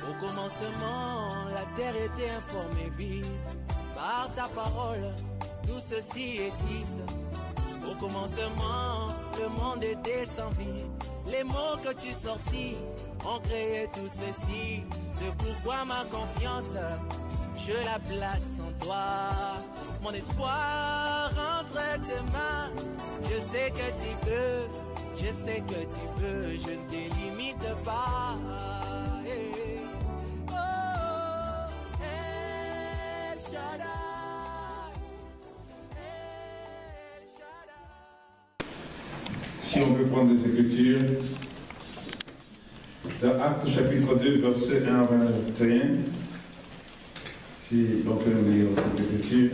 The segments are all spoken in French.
Au commencement, la terre était informée vide. Par ta parole, tout ceci existe. Au commencement, le monde était sans vie. Les mots que tu sortis ont créé tout ceci. C'est pourquoi ma confiance, je la place en toi. Mon espoir entre tes mains. Je sais que tu peux, je sais que tu peux. Je ne te limite pas. Hey. Oh, El Shaddai. El Shaddai. Si on veut prendre les Écritures, dans Actes chapitre 2, verset 1 à 21, si on peut lire cette Écriture,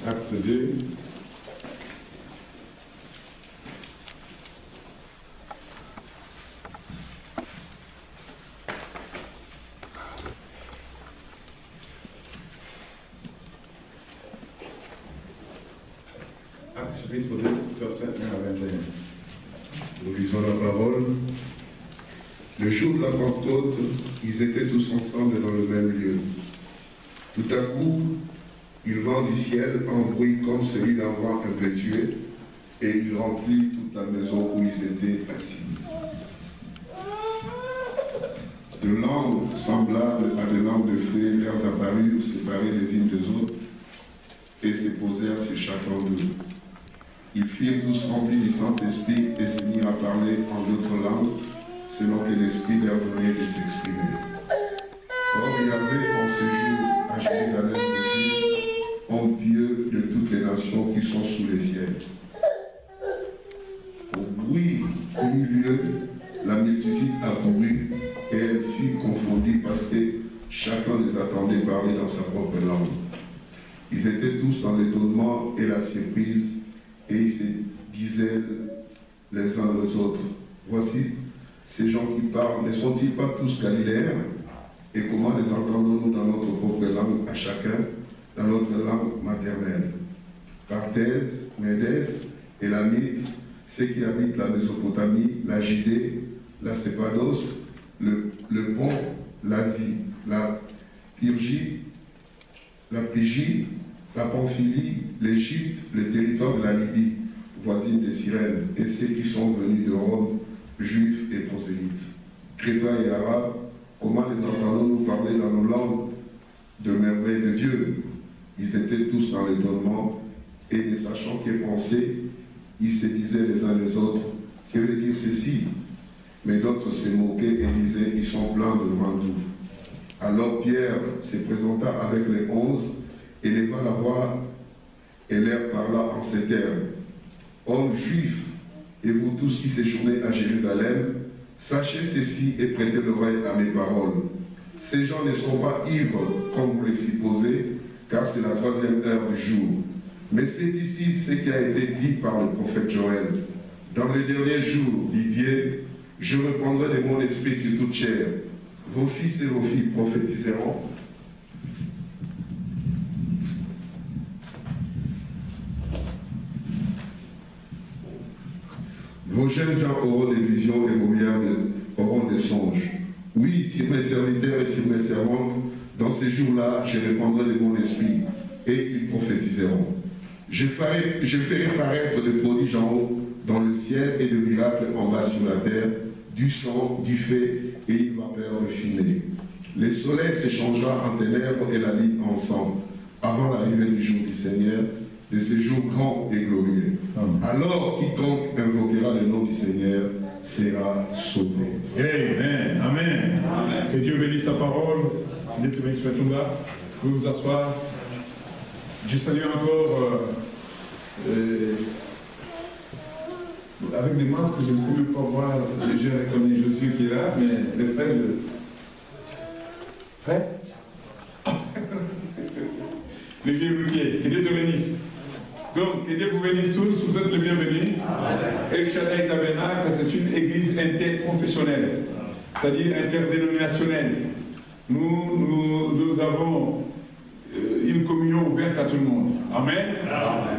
Actes 2. Actes chapitre 2, verset 1 à 21. Nous lisons la parole. Le jour de la Pentecôte, ils étaient tous ensemble dans le même lieu. Tout à coup, il vint du ciel un bruit comme celui d'un vent impétueux, et il remplit toute la maison où ils étaient assis. De langues semblables à des langues de feu leur apparurent séparées les unes des autres, et se posèrent sur chacun d'eux. Ils furent tous remplis du Saint-Esprit et se mirent à parler en d'autres langues, selon que l'Esprit leur donnait de s'exprimer. Or, il y avait en ce jour à Jérusalem des Juifs, hommes pieux de toutes les nations qui sont sous les cieux. Au bruit eut lieu, la multitude accourut et elle fut confondue parce que chacun les attendait parler dans sa propre langue. Ils étaient tous dans l'étonnement et la surprise, et ils se disaient les uns aux autres, voici, ces gens qui parlent, ne sont-ils pas tous galiléens? Et comment les entendons-nous dans notre propre langue à chacun, dans notre langue maternelle? Parthèse, Médès, Élamite, ceux qui habitent la Mésopotamie, la Judée, la Sépados, le Pont, l'Asie, la Phrygie, la Pamphylie, l'Égypte, le territoire de la Libye, voisine des Cyrènes, et ceux qui sont venus de Rome, juifs et prosélytes. Crétois et arabes, comment les entendons-nous parler dans nos langues de merveilles de Dieu? Ils étaient tous dans l'étonnement, et ne sachant que penser, ils se disaient les uns les autres, que veut dire ceci? Mais d'autres se moquaient et disaient, ils sont pleins de vin doux. Alors Pierre se présenta avec les 11, et leva la voix, et leur parla en ces termes. Hommes juifs, et vous tous qui séjournez à Jérusalem, sachez ceci et prêtez l'oreille à mes paroles. Ces gens ne sont pas ivres, comme vous les supposez, car c'est la 3e heure du jour. Mais c'est ici ce qui a été dit par le prophète Joël. Dans les derniers jours, dit Dieu, je répandrai de mon esprit sur toute chair. Vos fils et vos filles prophétiseront. Vos jeunes gens auront des visions et vos vieillards auront des songes. Oui, sur mes serviteurs et sur mes servantes, dans ces jours-là, je répandrai de mon esprit et ils prophétiseront. Je ferai paraître des prodiges en haut dans le ciel et des miracles en bas sur la terre, du sang, du feu et une vapeur de fumée. Le soleil s'échangera en ténèbres et la nuit ensemble, avant l'arrivée du jour du Seigneur, de ce jour grand et glorieux. Alors quiconque invoquera le nom du Seigneur sera sauvé. Amen. Amen. Amen. Que Dieu bénisse sa parole. Vous pouvez vous asseoir. Je salue encore avec des masques, je ne sais même pas voir. J'ai reconnu Josué qui est là, mais les frères, frère les vieux routiers, que Dieu te bénisse. Donc, que Dieu vous bénisse tous, vous êtes les bienvenus. El Shaddai Tabernacle, c'est une église interconfessionnelle, c'est-à-dire interdénominationnelle. Nous avons une communion ouverte ouverte à tout le monde. Amen.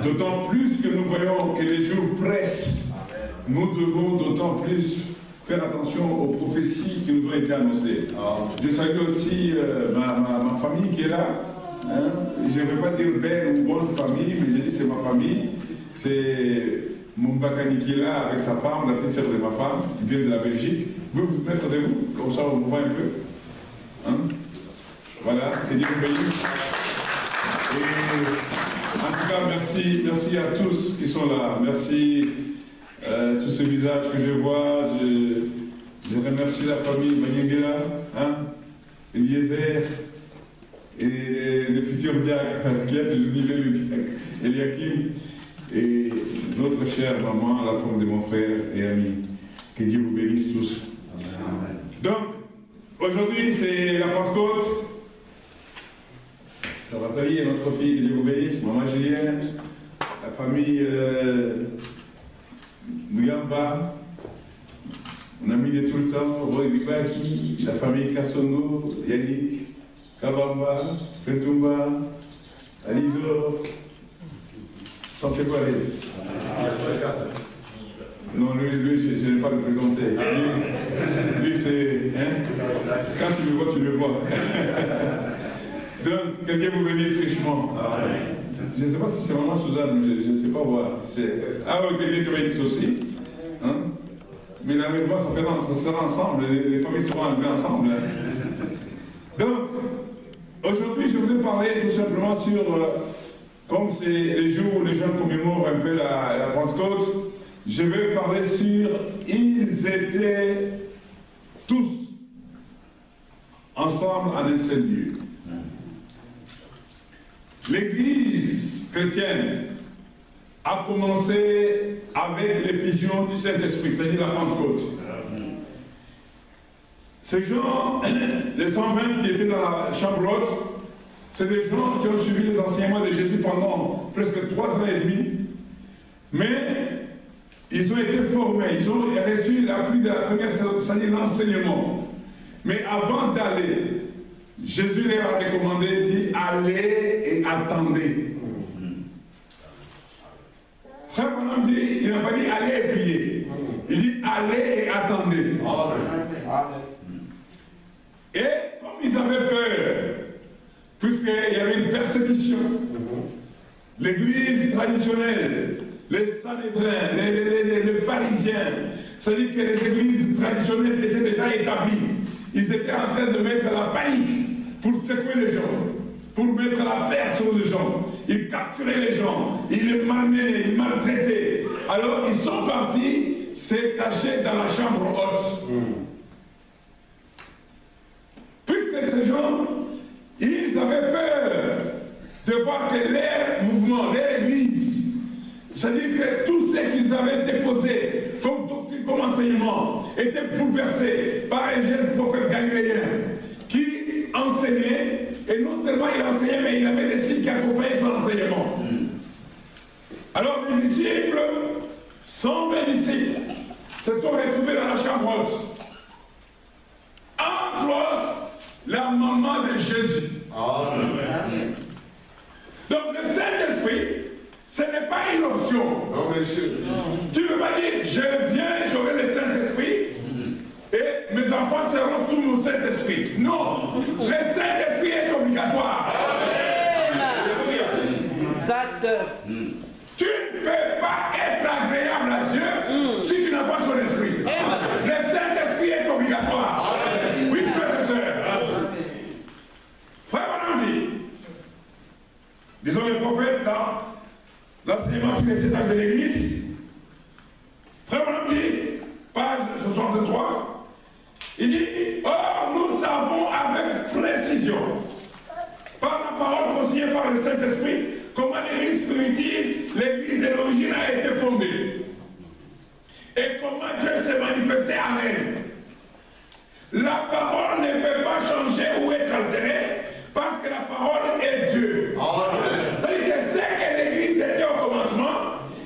D'autant plus que nous voyons que les jours pressent. Nous devons d'autant plus faire attention aux prophéties qui nous ont été annoncées. Je salue aussi ma famille qui est là. Hein? Je ne vais pas dire belle ou bonne famille, mais j'ai dit c'est ma famille. C'est Mumbakani qui est là avec sa femme, la petite sœur de ma femme, qui vient de la Belgique. Vous pouvez vous mettre de vous, comme ça on voit un peu. Hein? Voilà, que Dieu vous bénisse. Et en tout cas, merci à tous qui sont là. Merci tous ces visages que je vois. Je remercie la famille Banyengela, hein, Eliezer et le futur diacre, qui a le diacre, Eliakim, et notre chère maman, la femme de mon frère et ami. Que Dieu vous bénisse tous. Amen. Donc, aujourd'hui, c'est la Pentecôte. Ça va tailler notre fille, que Dieu vous bénisse, maman Julienne, la famille Nouyamba, mon ami de tout le temps, Roy Bibaki, la famille Kassongo, Yannick, Kabamba, Fetumba, Alidor, Santé Paris. Non, lui je ne vais pas le présenter. Lui c'est... Hein? Quand tu le vois, tu le vois. Donc, que Dieu vous bénisse richement. Je ne sais pas si c'est maman Suzanne, je ne sais pas voir. Ah oui, que Dieu te bénisse aussi. Hein? Mais l'avènement, ça sera ensemble, les familles seront enlevées ensemble. Donc, aujourd'hui, je voulais parler tout simplement sur, comme c'est les jours où les gens commémorent un peu la Pentecôte, je vais parler sur ils étaient tous ensemble en un seul lieu. L'Église chrétienne a commencé avec l'effusion du Saint-Esprit, c'est-à-dire la Pentecôte. Ces gens, les 120 qui étaient dans la chambre haute, c'est des gens qui ont suivi les enseignements de Jésus pendant presque 3 ans et demi, mais ils ont été formés, ils ont reçu l'appui de la première, c'est-à-dire l'enseignement. Mais avant d'aller, Jésus leur a recommandé, dit, allez et attendez. Frère Branham dit, il n'a pas dit allez et priez. Il dit allez et attendez. Et comme ils avaient peur, puisqu'il y avait une persécution, l'église traditionnelle, les Sanhédrins, les pharisiens, c'est-à-dire que les églises traditionnelles qui étaient déjà établies, ils étaient en train de mettre la panique pour secouer les gens, pour mettre la peur sur les gens. Ils capturaient les gens, ils les malmenaient, ils maltraitaient. Alors ils sont partis se cacher dans la chambre haute. Puisque ces gens, ils avaient peur de voir que leur mouvement, leur église, c'est-à-dire que tout ce qu'ils avaient déposé comme doctrine, comme enseignement, était bouleversé par un jeune prophète galiléen qui enseignait, et non seulement il enseignait, mais il avait des signes qui accompagnaient son enseignement. Alors les disciples, 120 disciples, se sont retrouvés dans la chambre haute. Entre autres, la maman de Jésus. Amen. Donc le Saint-Esprit, ce n'est pas une option. Non, monsieur. Tu ne veux pas dire, je viens, j'aurai le Saint-Esprit, et mes enfants seront sous mon Saint-Esprit. Non, le Saint-Esprit est obligatoire. Exact. Tu ne peux pas être agréable à Dieu si tu n'as pas son esprit. Le Saint-Esprit est obligatoire. Oui, frères et sœurs. Frère Branham dit, disons les prophètes dans l'enseignement sur les étages de l'Église, Frère Branham dit, page 63, il dit, or nous savons avec précision, par la parole consignée par le Saint-Esprit, comment l'Église primitive, l'Église de l'origine a été fondée. Et comment Dieu s'est manifesté en elle. La parole ne peut pas changer ou être altérée parce que la parole est Dieu. C'est-à-dire que ce que l'Église était au commencement,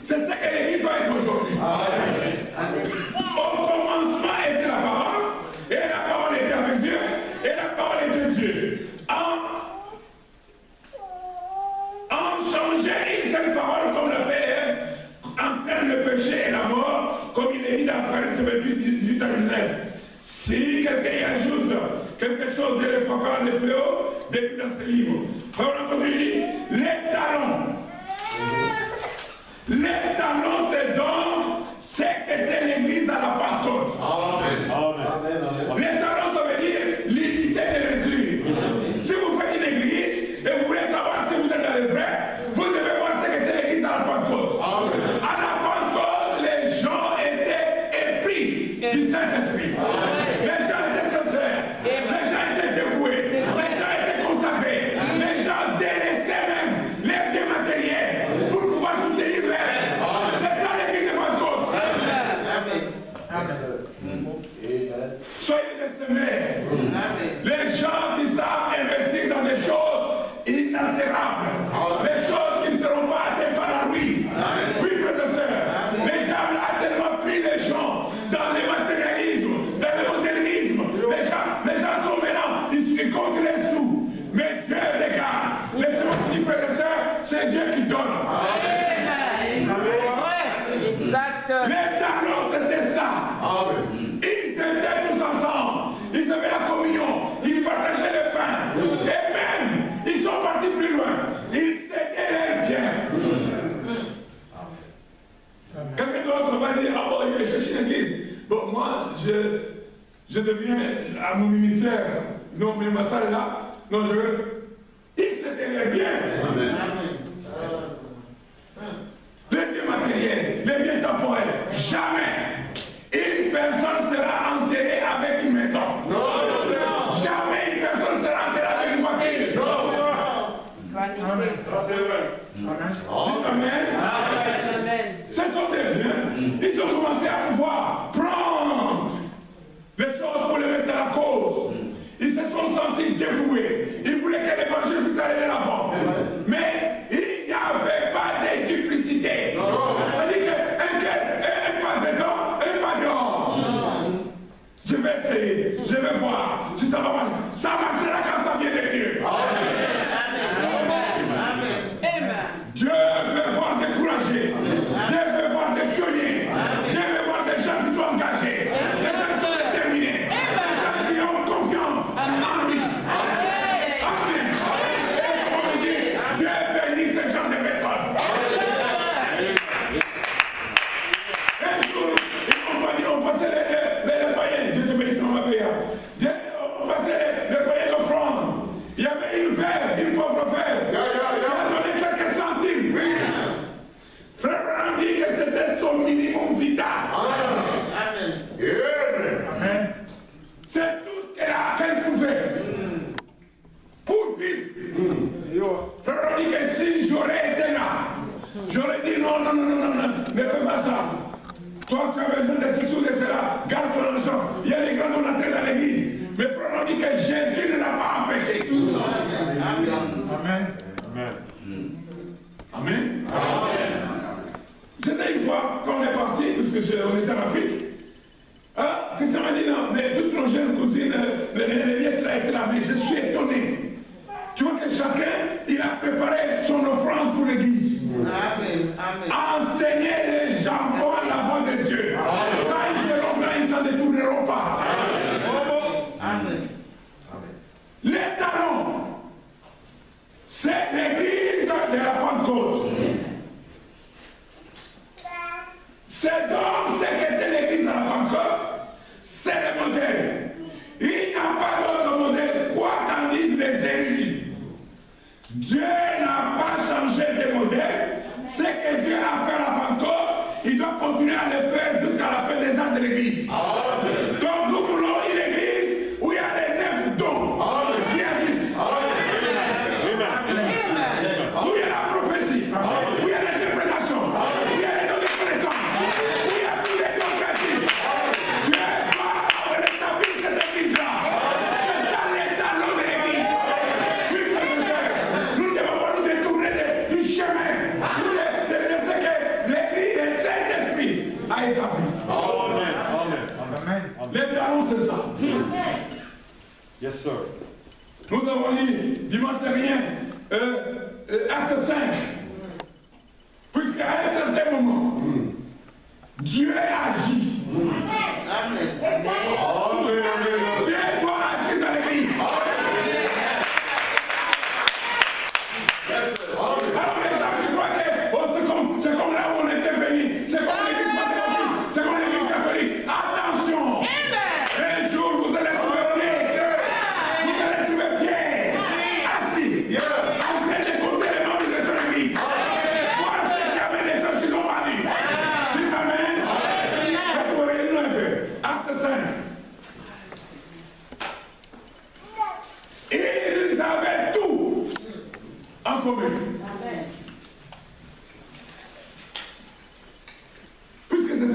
c'est ce que l'Église doit être aujourd'hui. Au commencement était la parole, et la parole était avec Dieu, et la parole était Dieu. En changer une seule parole comme l'a fait Ève, entraîne le péché et la mort, comme il est dit dans Apocalypse 18 à 19. Si quelqu'un y ajoute quelque chose de l'effrayant, de fléau, décrit dans ce livre. Frère, on continue, les talons. Les talons, c'est donc ce qu'était l'église à la Pentecôte. Amen. Les talons, ça veut dire l'unité des mesures. Si vous faites une église et vous voulez savoir si vous êtes dans le vrai, vous devez voir ce qu'était l'église à la Pentecôte. À la Pentecôte, les gens étaient épris du Saint-Esprit. Les gens étaient sincères. Les gens étaient dévoués. Les gens étaient consacrés. Les gens délaissaient même les biens matériels pour pouvoir soutenir l'œuvre. C'est ça l'église de Pentecôte. Soyez des semeurs. Les gens qui savent investir dans des choses inaltérables. Les choses qui ne seront pas atteintes par la ruine. Oui, frères et sœurs. Le diable a tellement pris les gens dans le matérialisme, dans le modernisme. Les gens sont maintenant, ils comptent les sous. Mais Dieu les garde. Laissez-moi vous dire, frères et sœurs, c'est Dieu qui donne. Les talons, c'était ça. Ils étaient tous ensemble. Ils avaient la communion. Ils partageaient le pain. Et même, ils sont partis plus loin. Ils cédaient leurs biens. Quelqu'un d'autre va dire, ah bon, il va chercher l'église. Bon, moi, je deviens à mon ministère. Non, mais ma salle est là. Non, je veux. Ils cédaient leurs biens. Les biens matériels, les biens temporels, jamais une personne sera enterrée avec une maison. Non. Jamais une personne sera enterrée avec une voiture. Non. Ça c'est vrai. Dites amen. Ce sont des biens. Ils ont commencé à pouvoir prendre les choses pour les mettre à la cause. Ils se sont sentis dévoués. Ils voulaient que l'évangile puisse aller de l'avant. Mais il n'y avait pas de duplicité. C'est-à-dire qu'un pas dedans, un pas dehors. Je vais essayer, je vais voir si ça va marcher. Ça marchera quand ça vient de Dieu. Dieu veut voir des courageux. Dieu veut voir des pionniers. Dieu veut voir des gens qui sont engagés. Des gens qui sont déterminés. Des gens qui ont confiance en lui. Amen. Dieu bénit ce genre de méthode. Un jour, on passait les païens. Dieu te bénisse, on va payer. On passait les païens d'offrande. Il y avait une veuve, une pauvre veuve, qui a donné quelques centimes. Frère Branham dit que c'était son minimum vital. Amen. C'est tout ce qu'elle pouvait pour vivre. Frère Branham dit que si j'aurais été là, j'aurais dit non, ne fais pas ça. Toi, tu as besoin de ceci ou de cela, garde son argent. Il y a les grands donateurs dans l'église. Mais frère Branham dit que Jésus ne l'a pas empêché. Amen. J'étais une fois, quand on est parti, parce qu'on était en Afrique, Christian m'a dit non, mais toutes nos jeunes cousines, les nièces là étaient là, mais je suis étonné. Tu vois que chacun, il a préparé son offrande pour l'église. Enseigner les gens à la voix de Dieu. Quand ils seront grands, ils ne s'en détourneront pas. Les talons, c'est l'église de la Pentecôte. C'est donc ce qu'était l'église à la Pentecôte, c'est le modèle. Il n'y a pas d'autre modèle, quoi qu'en disent les érudits. Dieu n'a pas changé de modèle. Ce que Dieu a fait à la Pentecôte, il doit continuer à le faire jusqu'à la fin des ans de l'église. Donc nous voulons une église où il y a les 9 dons qui agissent. Où il y a la prophétie, où il y a l'interprétation, où il y a les dons de connaissance, où il y a tous les dons qui agissent. Dieu doit rétablir cette église-là. C'est ça les talons de l'église. Oui, frères et sœurs, nous ne devons pas nous détourner du chemin, de ce que l'église et le Saint-Esprit a établi. Les talons, c'est ça. Yes, sir. Nous avons dit dimanche dernier, acte 5,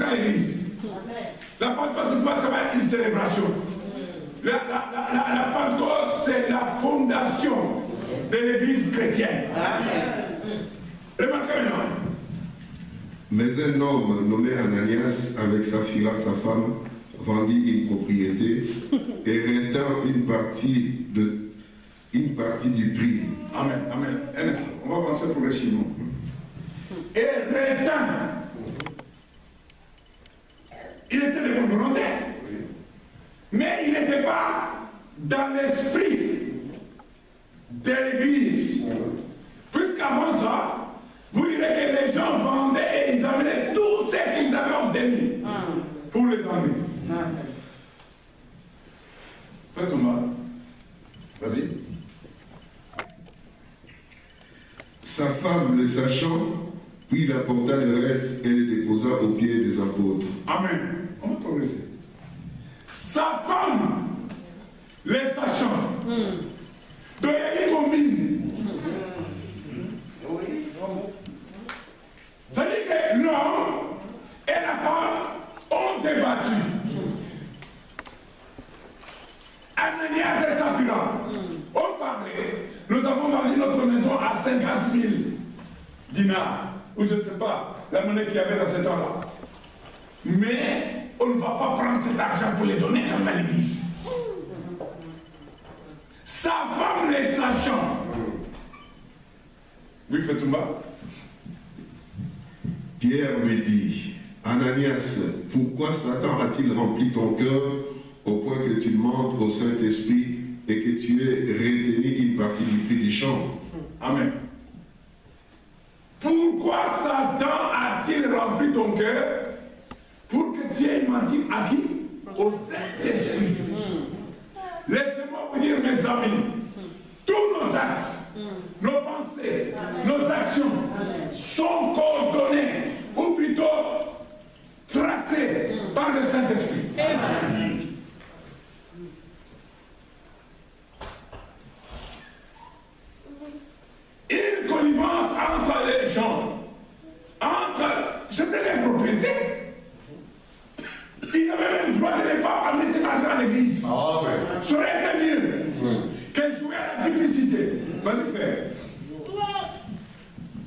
dans l'église. La Pentecôte, c'est pas seulement une célébration. La Pentecôte, c'est la fondation de l'église chrétienne. Remarquez maintenant. Mais un homme nommé Ananias, avec Saphira, sa femme, vendit une propriété et retint une partie du prix. Amen, amen. On va penser progressivement. Et retint. Il était de bonne volonté. Mais il n'était pas dans l'esprit de l'église. Puisqu'avant ça, vous direz que les gens vendaient et ils amenaient tout ce qu'ils avaient obtenu pour les emmener. Faites mal. Vas-y. Sa femme, le sachant, puis il apporta le reste et le déposa aux pieds des apôtres. Amen. On va progresser. Sa femme, le sachant, donc il y a une combine. Ça dit que l'homme et la femme ont débattu. Ananias et Saphira ont parlé. Nous avons vendu notre maison à 50 000 dinars, ou je ne sais pas, la monnaie qu'il y avait dans ce temps-là. Mais on ne va pas prendre cet argent pour les donner comme à l'église. Sa femme les sachant. Oui, faites tout bas. Pierre lui dit, Ananias, pourquoi Satan a-t-il rempli ton cœur au point que tu mentes au Saint-Esprit et que tu aies retenu une partie du prix du champ? Amen. Pourquoi Satan a-t-il rempli ton cœur pour que tu aies menti à qui? Au Saint-Esprit. Laissez-moi vous dire, mes amis, tous nos actes, nos pensées, nos actions sont coordonnées, ou plutôt tracées par le Saint-Esprit. Une connivence entre les gens, c'était des propriétés. Ils avaient même le droit de ne pas amener cet argent à l'église. Ça aurait été mieux qu'elle jouait à la duplicité. Vas-y, frère.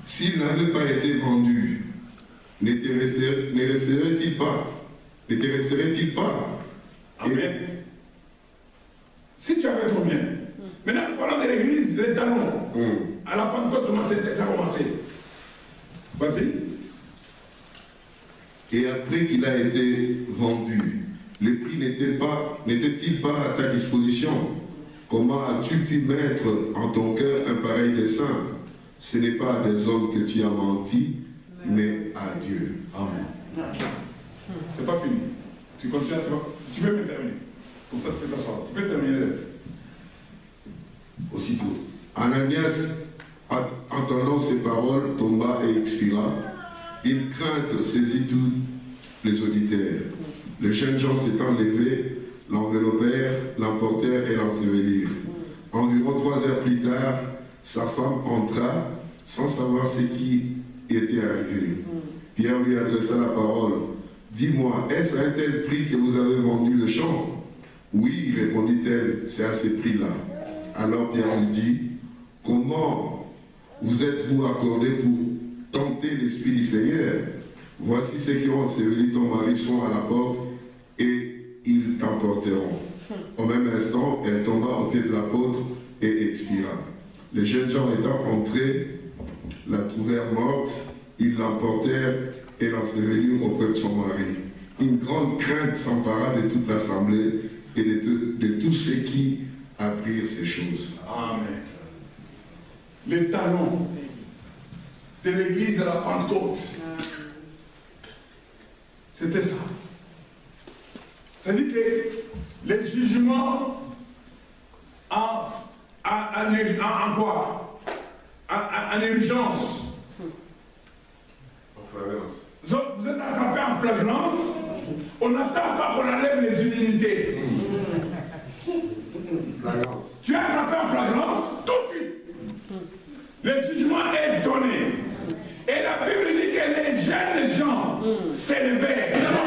S'il n'avait pas été vendu, ne te resterait-il pas? Amen. Si tu avais trop bien. Maintenant, nous parlons de l'église, les talons. À la Pentecôte, ça a commencé. Vas-y. Et après qu'il a été vendu, le prix n'était-il pas à ta disposition? Comment as-tu pu mettre en ton cœur un pareil dessein? Ce n'est pas à des hommes que tu as menti, mais à Dieu. Amen. C'est pas fini. Tu continues, tu peux me terminer. Pour ça, tu peux t'asseoir. Tu peux terminer. Aussitôt. Ananias, entendant ces paroles, tomba et expira. Une crainte saisit tous les auditeurs. Les jeunes gens s'étant levés, l'enveloppèrent, l'emportèrent et l'ensevelirent. Environ 3 heures plus tard, sa femme entra sans savoir ce qui était arrivé. Pierre lui adressa la parole. Dis-moi, est-ce à un tel prix que vous avez vendu le champ? Oui, répondit-elle, c'est à ce prix-là. Alors Pierre lui dit, comment vous êtes-vous accordé pour tenter l'Esprit du Seigneur? Voici ceux qui ont enseveli ton mari sont à la porte et ils t'emporteront. Au même instant, elle tomba aux pieds de l'apôtre et expira. Les jeunes gens étant entrés, la trouvèrent morte, ils l'emportèrent et l'ensevelirent auprès de son mari. Une grande crainte s'empara de toute l'assemblée et de tous ceux qui apprirent ces choses. Amen. Les talons de l'église de la Pentecôte, c'était ça. C'est-à-dire que les jugements en quoi? En urgence. En flagrance. Vous êtes attrapé en flagrance, on n'attend pas qu'on enlève les immunités. Flagrance. Tu es attrapé en flagrance, tout de suite. Le jugement est donné. Et la Bible dit que les jeunes gens s'élevèrent.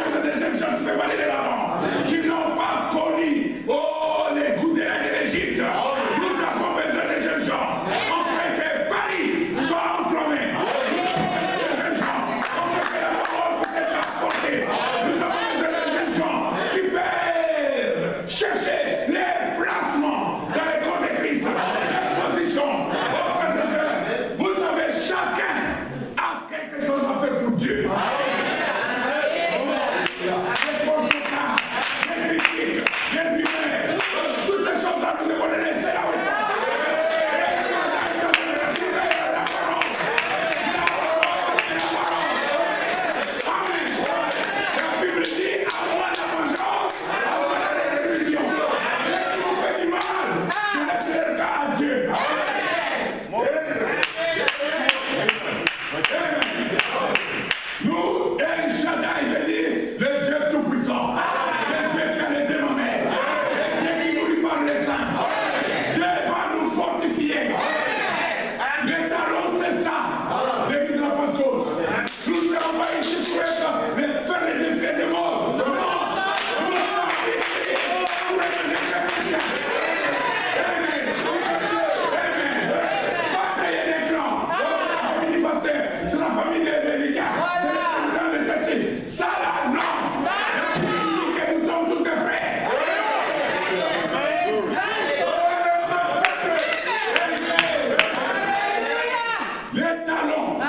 talons.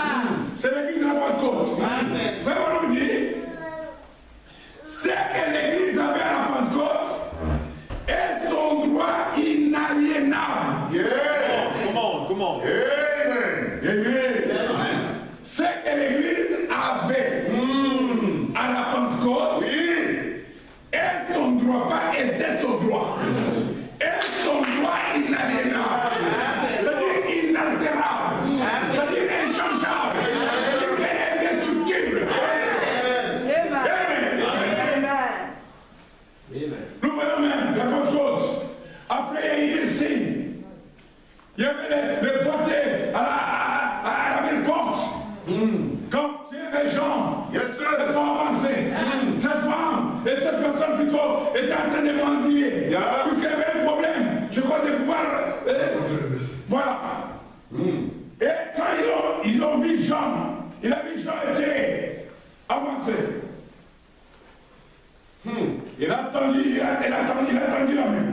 C'est l'église de la Pentecôte. Frère Bonhomme dit, ce que l'église avait à la Pentecôte est son droit inaliénable. Come on. Amen. Amen. Ce que l'église avait à la Pentecôte est son droit, pas était son droit. Est son droit inaliénable. C'est-à-dire inaltérable. C'est-à-dire inchangeable. C'est-à-dire indestructible. Nous voyons même la Pentecôte. Après, il y a eu des signes. Il y avait les boîtiers à la ville porte. Quand les gens se sont avancés, cette femme et cette personne plutôt étaient en train de mendier. Puisqu'il y avait un problème, je crois, de pouvoir. Voilà. Et quand ils ont vu Jean, il a vu Jean était avancé. Il a tendu la main.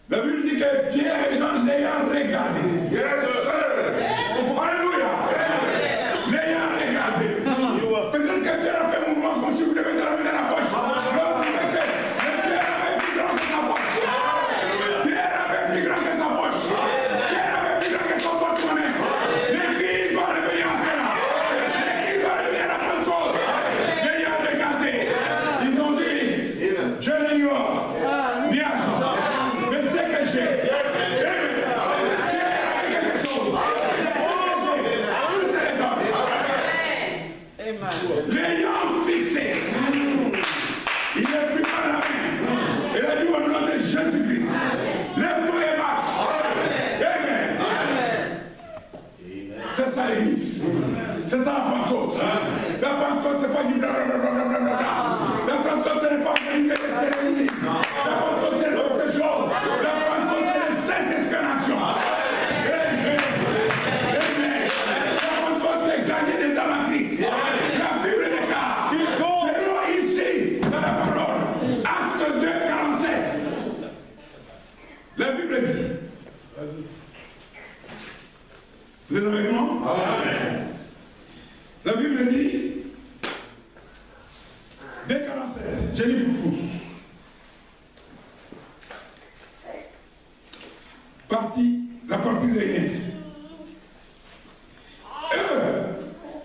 La Bible dit que Pierre et Jean l'ayant regardé. Alléluia. L'ayant regardé. Peut-être que Pierre a fait un mouvement comme si vous devez la main dans la poche. L'autre disait que Pierre avait plus grand que sa poche. Pierre avait plus grand que sa poche. Pierre avait plus grand que son porte-monnaie. L'église doit revenir à cela. L'église doit revenir à la Pentecôte. L'ayant regardé. Ils ont dit, je l'ignore. Ni argent. Mais c'est que j'ai. L'ayant fixé, il est plus mal la main. Il a dit au nom de Jésus-Christ, lève-toi et marche. Amen. C'est ça l'église. C'est ça la Pentecôte. La Pentecôte, c'est pas du blablabla. La Pentecôte, ce n'est pas organiser des cérémonies. La Pentecôte, c'est autre chose. La Pentecôte, c'est le Saint-Esprit en action. Amen. La Pentecôte, c'est gagner des âmes à Christ. La Bible déclare, selon ici, dans la parole, Acte 2, 47. La Bible dit. Vous êtes avec moi? Amen. La Bible dit, dès 47, je lis pour vous. La partie des liens.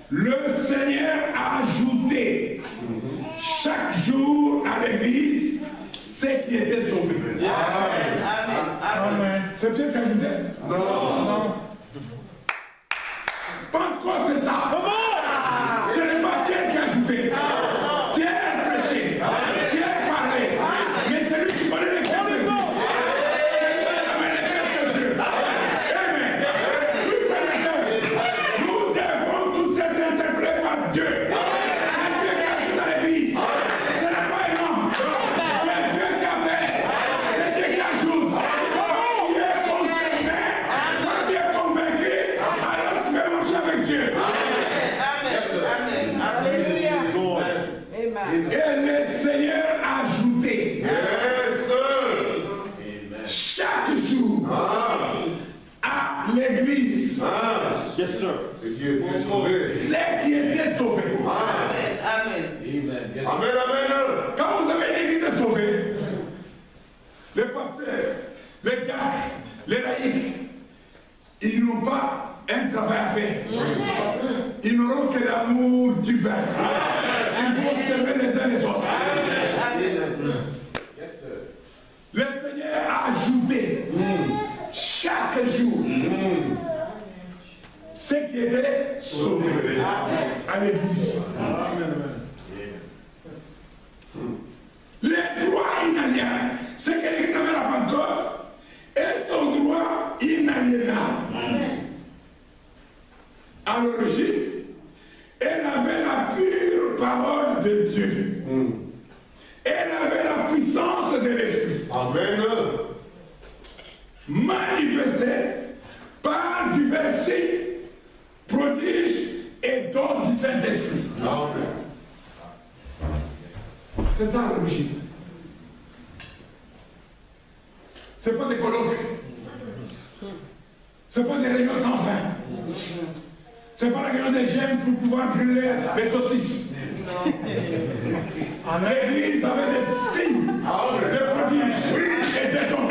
Le Seigneur a ajouté chaque jour à l'église ce qui était sauvé. Amen. C'est Pierre qui a ajouté? Non. Pentecôte, c'est ça. Ce n'est pas Pierre qui a ajouté. Pierre prêchait. Pierre parlait. Mais c'est lui qui connaît les cœurs de Dieu. C'est lui qui amène les cœurs de Dieu. Amen. Nous devons tous être interpellés par Dieu. C'est Dieu qui ajoute à l'église. Ce n'est pas un homme. C'est Dieu qui appelle. C'est Dieu qui ajoute. Quand tu es concerné, quand tu es convaincu, alors tu peux marcher avec Dieu. Alléluia. Et le Seigneur a ajouté chaque jour à l'église Yes, sir. Ce qui était sauvé. ce qui était sauvé. Amen. Amen. Quand vous avez une église sauvée, les pasteurs, les diacres, les laïcs, ils n'ont pas un travail à faire. Ils n'auront que l'amour du vin. Ils vont s'aimer les uns les autres. Le Seigneur a ajouté chaque jour ce qui était sauvé à l'église. Les droits inaliénables, ce que l'église avait à la Pentecôte, est son droit inaliénable. À l'origine, elle avait la pure parole de Dieu. Elle avait la puissance de l'Esprit. Amen. Manifestée par divers signes, prodiges et dons du Saint-Esprit. Amen. C'est ça l'origine. Ce n'est pas des colloques. Ce n'est pas des réunions sans fin. besoin de gemme pour pouvoir brûler les saucisses. L'église avait des signes, des prodiges et des dons.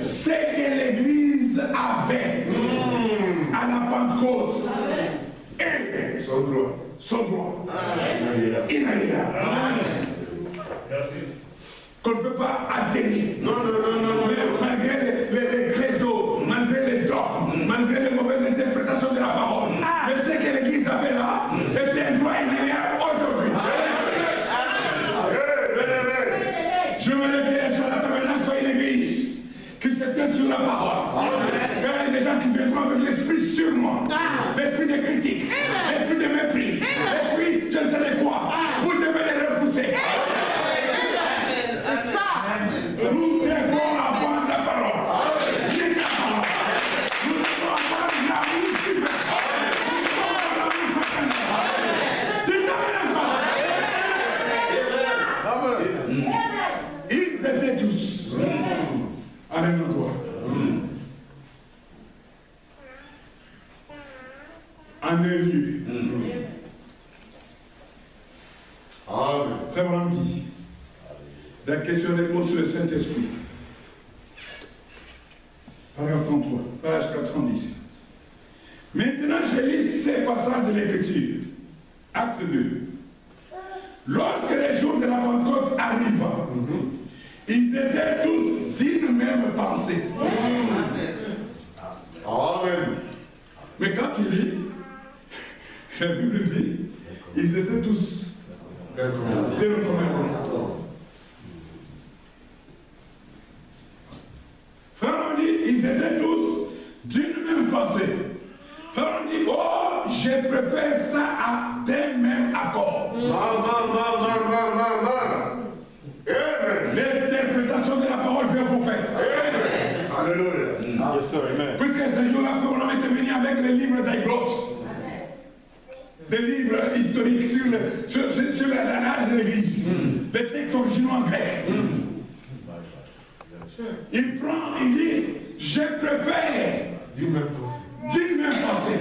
Ce que l'Église avait à la Pentecôte et son droit inaliénable, qu'on ne peut pas altérer. Malgré les credos, malgré les dogmes, malgré les mauvaises interprétations de la parole, mais ce que l'Église avait là, c'était un droit inaliénable aujourd'hui. Je veux que les gens de la tabernacle soient une église qui se tient sur la parole. Car il y a des gens qui viendront avec l'esprit sur moi, l'esprit de critique, l'esprit de mépris, l'esprit je ne sais de quoi. Vous devez les repousser. C'est ça. Nous devons avoir la parole. J'ai la parole. Nous devons avoir la vie qui veut. Nous devons avoir la vie qui veut. Ils étaient tous à un endroit. En un lieu. Frère Branham dit, la question répond sur le Saint-Esprit. Paragraphe 33, page 410. Maintenant, je lis ces passages de l'Écriture. Acte 2. Lorsque les jours de la Pentecôte arriva, ils étaient tous d'une même pensée. Amen. Mais quand il lit, la Bible dit, ils étaient tous d'un commun. Frère, on dit, ils étaient tous d'une même pensée. Frère, on dit, oh, je préfère ça à des mêmes accords. L'interprétation de la parole fait au prophète. Alléluia. Yes, sir. Amen. Puisque ce jour-là, on était venu avec les livres d'Aiglotte. Des livres historiques sur l'âge de l'Église. Les textes originaux en grec. Il prend, il dit, je préfère D'une même pensée. d'une même pensée.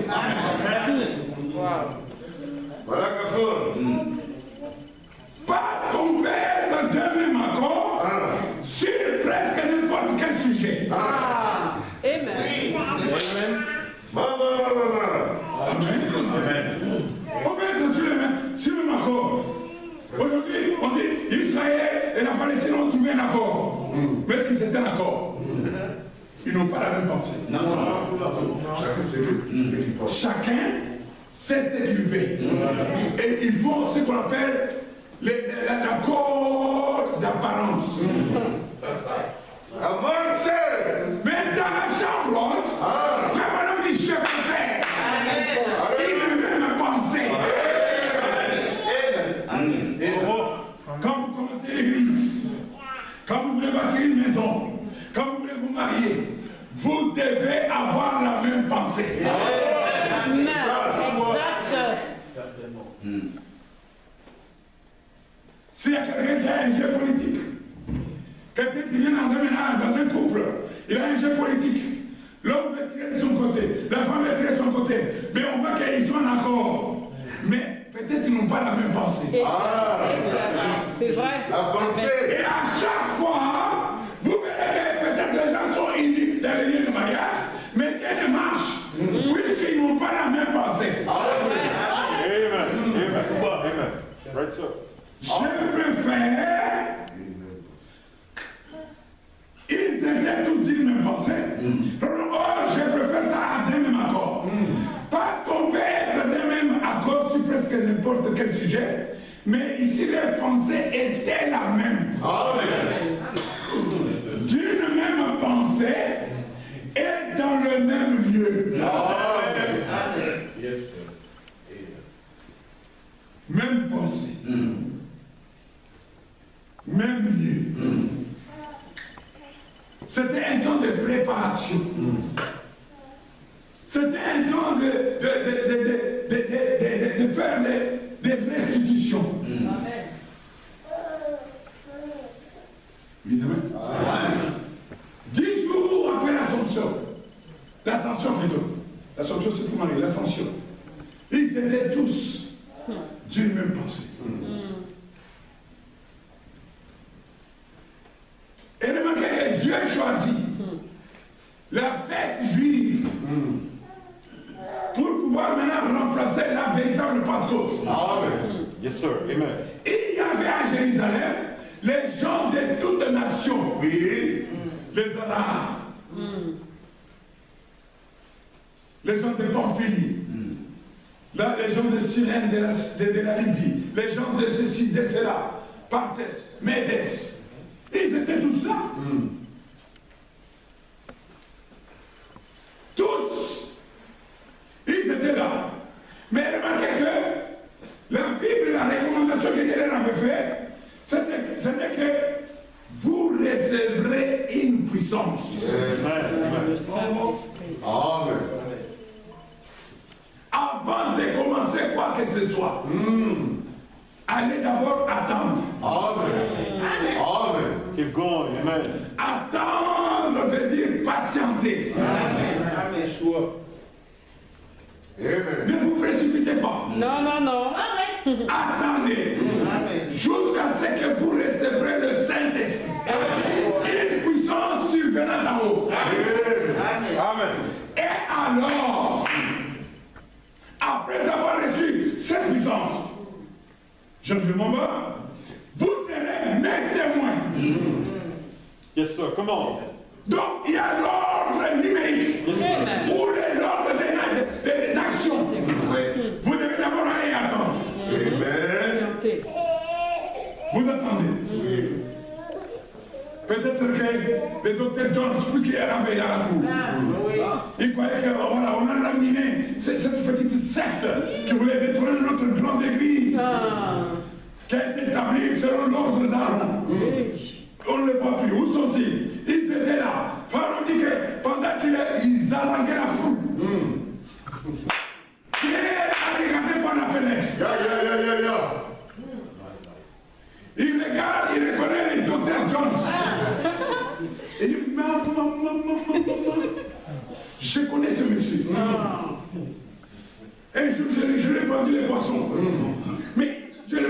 Voilà qu'à faire. Parce qu'on peut être d'un même accord sur presque n'importe quel sujet. Amen. Amen. On peut être sur le même accord. Aujourd'hui, on dit Israël et la Palestine ont trouvé un accord. Mais est-ce que c'est un accord? Ils n'ont pas la même pensée. Chacun sait ce qu'il veut. Et ils font ce qu'on appelle l'accord d'apparence. Mais dans la chambre haute, frère Branham dit, je préfère. Il ne même penser. Quand vous commencez l'église, quand vous voulez bâtir une maison, quand vous voulez vous marier, vous devez avoir la même pensée. Amen. Exact. S'il y a quelqu'un qui a un jeu politique, quelqu'un qui vient dans un ménage, dans un couple, il a un jeu politique. L'homme veut tirer de son côté, la femme veut tirer de son côté, mais on voit qu'ils sont en accord. Mais peut-être qu'ils n'ont pas la même pensée. C'est vrai. La pensée. Et à chaque fois, vous verrez que peut-être les gens sont unis dans les lieux de mariage, mais il y a des marches, puisqu'ils n'ont pas la même pensée. Amen. Amen. Right, sir. Je préfère. Ils étaient tous d'une même pensée. Oh, je préfère ça à d'un même accord. Parce qu'on peut être d'un même accord sur presque n'importe quel sujet, Mais ici, les pensées étaient la même. D'une même pensée et dans le même lieu. Yes, sir. Même pensée. Même lieu. C'était un temps de préparation. C'était un temps de faire des restitutions. Oui, amen. 10 jours après l'ascension plutôt. L'ascension, c'est comment dire, l'ascension. Ils étaient tous d'une même pensée. Et remarquez que Dieu choisit la fête juive pour pouvoir maintenant remplacer la véritable Pentecôte. Yes, sir. Amen. Il y avait à Jérusalem les gens de toutes nations. Oui. Les Arabes. Les gens de Pamphylie. Là, les gens de Cyrène, de la Libye. Les gens de ceci, de cela. Partès, Médès. Ils étaient tous là. Tous. Ils étaient là. Mais remarquez que la Bible, la recommandation que Dieu avait faite, c'était que vous recevrez une puissance. Amen. Avant de commencer quoi que ce soit, allez d'abord attendre. Amen. Keep going. Amen. Attendre veut dire patienter. Amen. Ne vous précipitez pas. Non. Attendez jusqu'à ce que vous recevrez le Saint-Esprit. Une puissance survenant d'en haut. Amen. Et alors, après avoir reçu cette puissance, Jean-Pierre Momba, vous serez mes témoins. Yes, sir. Come on. Donc, il y a l'ordre numérique Amen. ou l'ordre d'action. Vous devez d'abord aller attendre. Amen. Vous attendez. Peut-être que le docteur George, puisqu'il est arrivé à la cour, il croyait que voilà, on a laminé cette petite secte qui voulait détruire notre grande église qui a été établie selon l'ordre d'Aaron. On ne les voit plus. Où sont-ils? Ils étaient là. Pharaon dit que pendant qu'ils haranguaient la foule, Pierre a regardé par la fenêtre. Il regarde, il reconnaît le docteur Jones. Il dit, maman, je connais ce monsieur. Un jour, je lui ai vendu les poissons. Mais je ne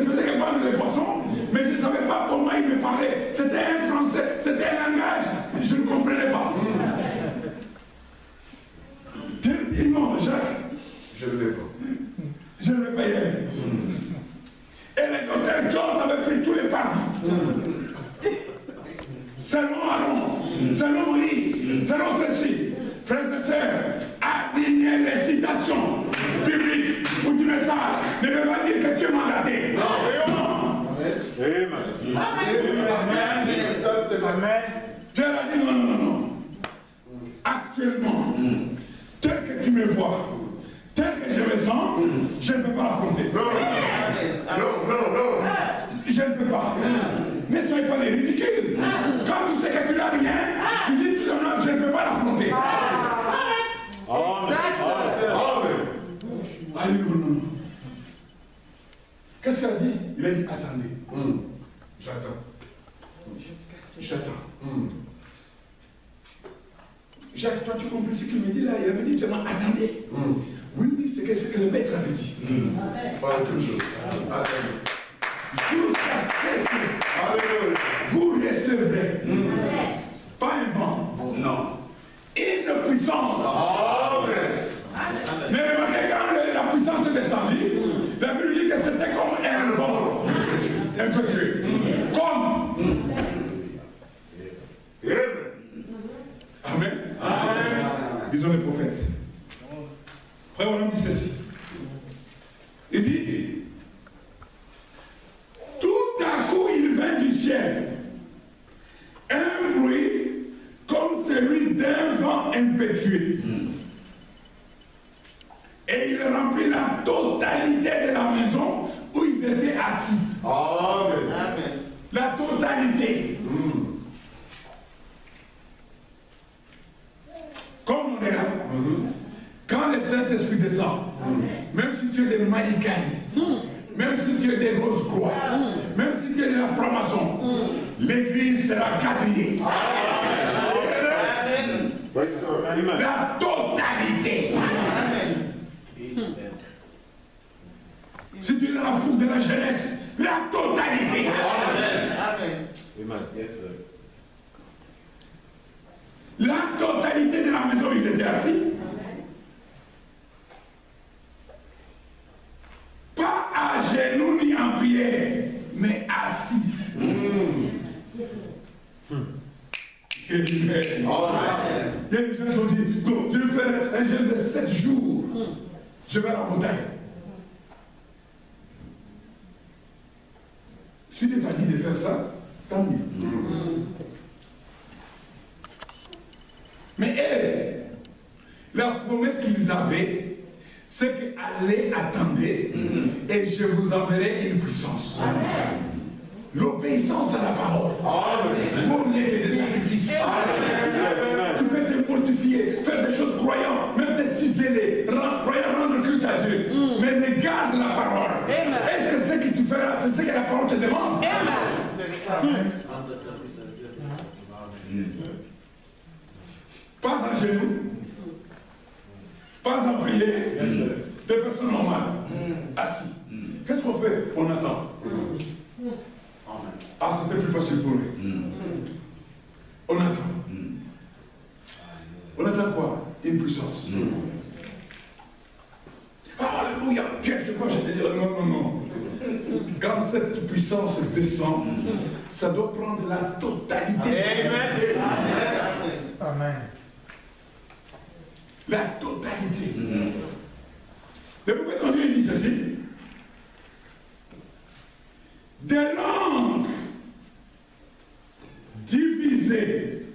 faisais que vendre les poissons, mais je ne savais pas comment il me parlait. C'était un français, c'était un langage, je ne comprenais pas. Pierre dit, non, Jacques, Je ne l'ai pas. je ne vais pas y aller. Et le docteur Jones avait pris tous les partis. Selon Aaron, selon Moïse, selon ceci, frères et sœurs, aligner les citations publiques ou du message ne veut pas dire que tu es mandaté. Amen. Ça, c'est amen. Pierre a dit non. Actuellement, tel que tu me vois, tel que je me sens, je ne peux pas l'affronter. Non. Je ne peux pas. Ne soyez pas des ridicules. Quand tu sais que tu n'as rien, tu dis tout simplement je ne peux pas l'affronter. Amen. Allez, non. Qu'est-ce qu'elle a dit? Il a dit attendez. J'attends. Jacques, toi tu comprends ce qu'il me dit là? Il avait dit seulement attendez. Oui, c'est ce que le maître avait dit. Attendez. Jusqu'à ce que vous recevrez. Pas un vent. Non. Une puissance. Mais remarquez, quand la puissance est descendue, la Bible dit que c'était comme un vent impétueux. Comme. Amen. Disons les prophètes. Frère, on dit ceci. Il dit, totalité. Comme on est là, quand le Saint-Esprit descend, même si tu es des Maïkaï, même si tu es des Rose-Croix, même si tu es de la franc-maçon, l'église sera quadrillée. La totalité. Si tu es dans la foule de la jeunesse, la totalité. Amen. Yes, sir. La totalité de la maison où ils étaient assis. Pas à genoux ni en prière, mais assis. Il y a des gens qui ont dit, donc, je vais faire un jeûne de 7 jours. Je vais à la montagne. Si Dieu t'a dit de faire ça, tant mieux. Mais elle, la promesse qu'ils avaient, c'est qu'allez, attendez, et je vous enverrai une puissance. L'obéissance à la parole. Vous n'êtes que des sacrifices. Tu peux te mortifier, faire des choses croyant, même te ciseler, croyant rendre culte à Dieu. Mais regarde la parole. Est-ce que ce que tu fais là, c'est ce que la parole te demande? Pas à genoux, pas en prière, des personnes normales, assis. Qu'est-ce qu'on fait? On attend. Ah, c'était plus facile pour eux. On attend. On attend quoi? Une puissance. Alléluia! Pierre, je crois que j'ai dit non. Quand cette puissance descend, ça doit prendre la totalité. Amen. La totalité. Et pourquoi quand Dieu dit ceci? Des langues divisées.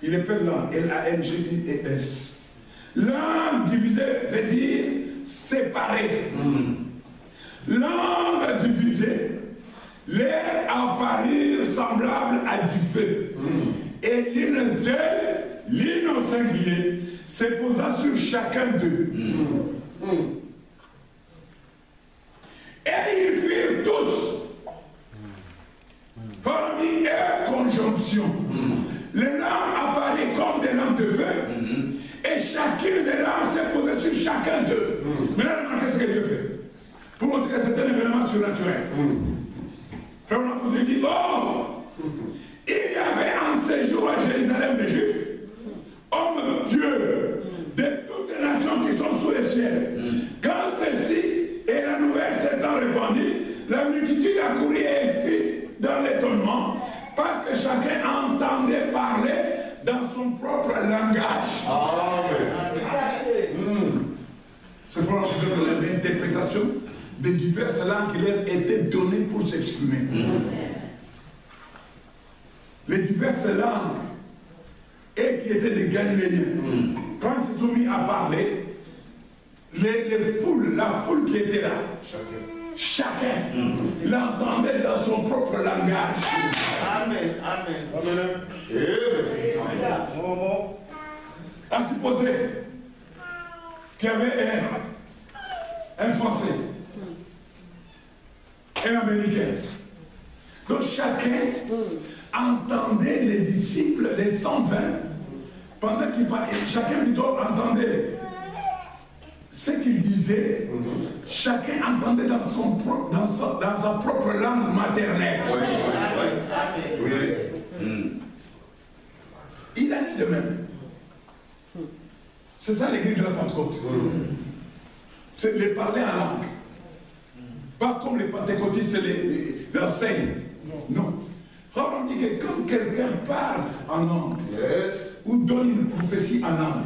Il appelle langue, L-A-N-G-U-E-S. Langue divisée veut dire séparée. Langue divisée, l'air apparut semblable à du feu. Et l'une d'elles, l'une au singulier, se posa sur chacun d'eux. Et ils firent tous, parmi eux, conjonction. Les langues apparaissent comme des lampes de feu, et chacune des lampes se posait sur chacun d'eux. Maintenant, remarquez ce que Dieu fait. Pour montrer que c'est un événement surnaturel. Frère, on a dit, oh, il y avait en séjour à Jérusalem des Juifs, hommes pieux, de toutes les nations qui sont sous les ciels. Quand ceci et la nouvelle s'étant répandue, la multitude a couru et fut dans l'étonnement, parce que chacun entendait parler dans son propre langage. C'est pour l'interprétation des diverses langues qui leur étaient données pour s'exprimer. Les diverses langues, et qui étaient des Galiléens, quand ils se sont mis à parler, les foules, la foule qui était là, chacun l'entendait dans son propre langage. Amen. À supposer qu'il y avait un Français, un Américain. Donc chacun entendait les disciples, les 120, pendant qu'ils parlaient. Chacun plutôt entendait ce qu'il disait. Chacun entendait dans sa propre langue maternelle. Il a dit de même. C'est ça l'église de la Pentecôte. C'est les parler en langue. Pas comme les pentecôtistes l'enseignent. Non. Frère, on dit que quand quelqu'un parle en langue, ou donne une prophétie en langue,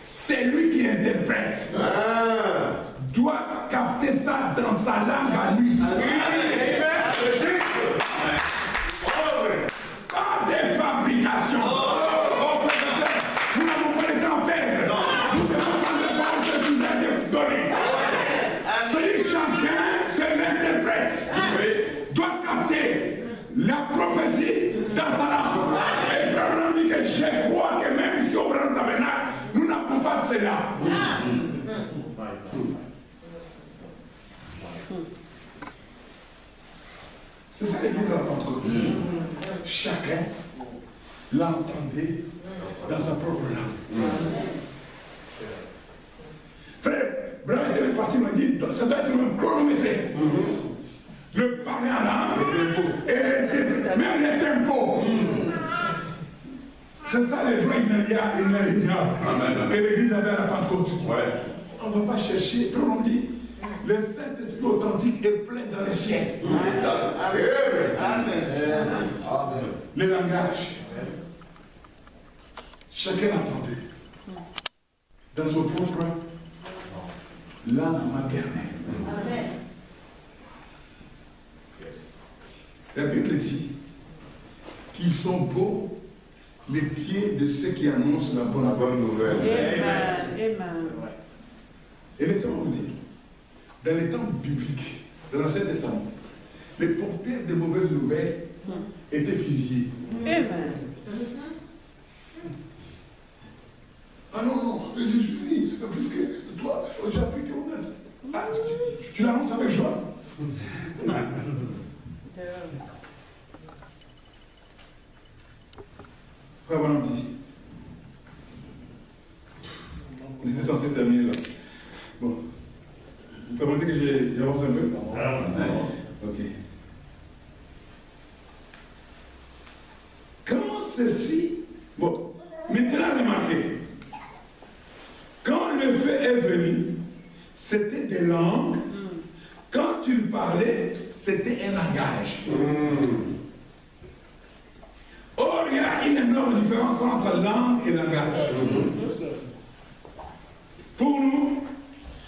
c'est lui qui interprète. Doit capter ça dans sa langue à lui. Pas des fabrications. Oh, professeur, nous n'avons pas le temps à perdre. Nous devons prendre le temps que tu nous as donné. Celui chacun, c'est l'interprète. Doit capter dans sa langue. Et frère Branham dit que je crois que même ici au Grand Tabernacle, nous n'avons pas cela. C'est ça l'église de la Pentecôte. Chacun l'entendait dans sa propre langue. Frère, Branham était parti, il m'a dit, ça doit être même chronométré. Le parler en langue et même les tempos. C'est ça les droits inaliénables que l'église avait à la Pentecôte. On ne va pas chercher, tout le monde dit, le Saint-Esprit authentique est plein dans les ciels. Le langage. Chacun entendait. Dans son propre langue maternelle. La Bible dit qu'ils sont beaux les pieds de ceux qui annoncent la bonne nouvelle. Amen. Et laissez-moi vous dire, dans les temps bibliques, dans l'Ancien Testament, les porteurs de mauvaises nouvelles étaient fusillés. Amen. Ah non, je suis venu, puisque toi, j'appuie tes honnêtes. Ah, tu l'annonces avec joie. Frère Branham dit, on était censé terminer là. Bon, vous permettez que j'avance un peu? Ok. Quand ceci, bon, maintenant remarquez, quand le feu est venu, c'était des langues. Quand tu parlais, c'était un langage. Or, il y a une énorme différence entre langue et langage. Pour nous,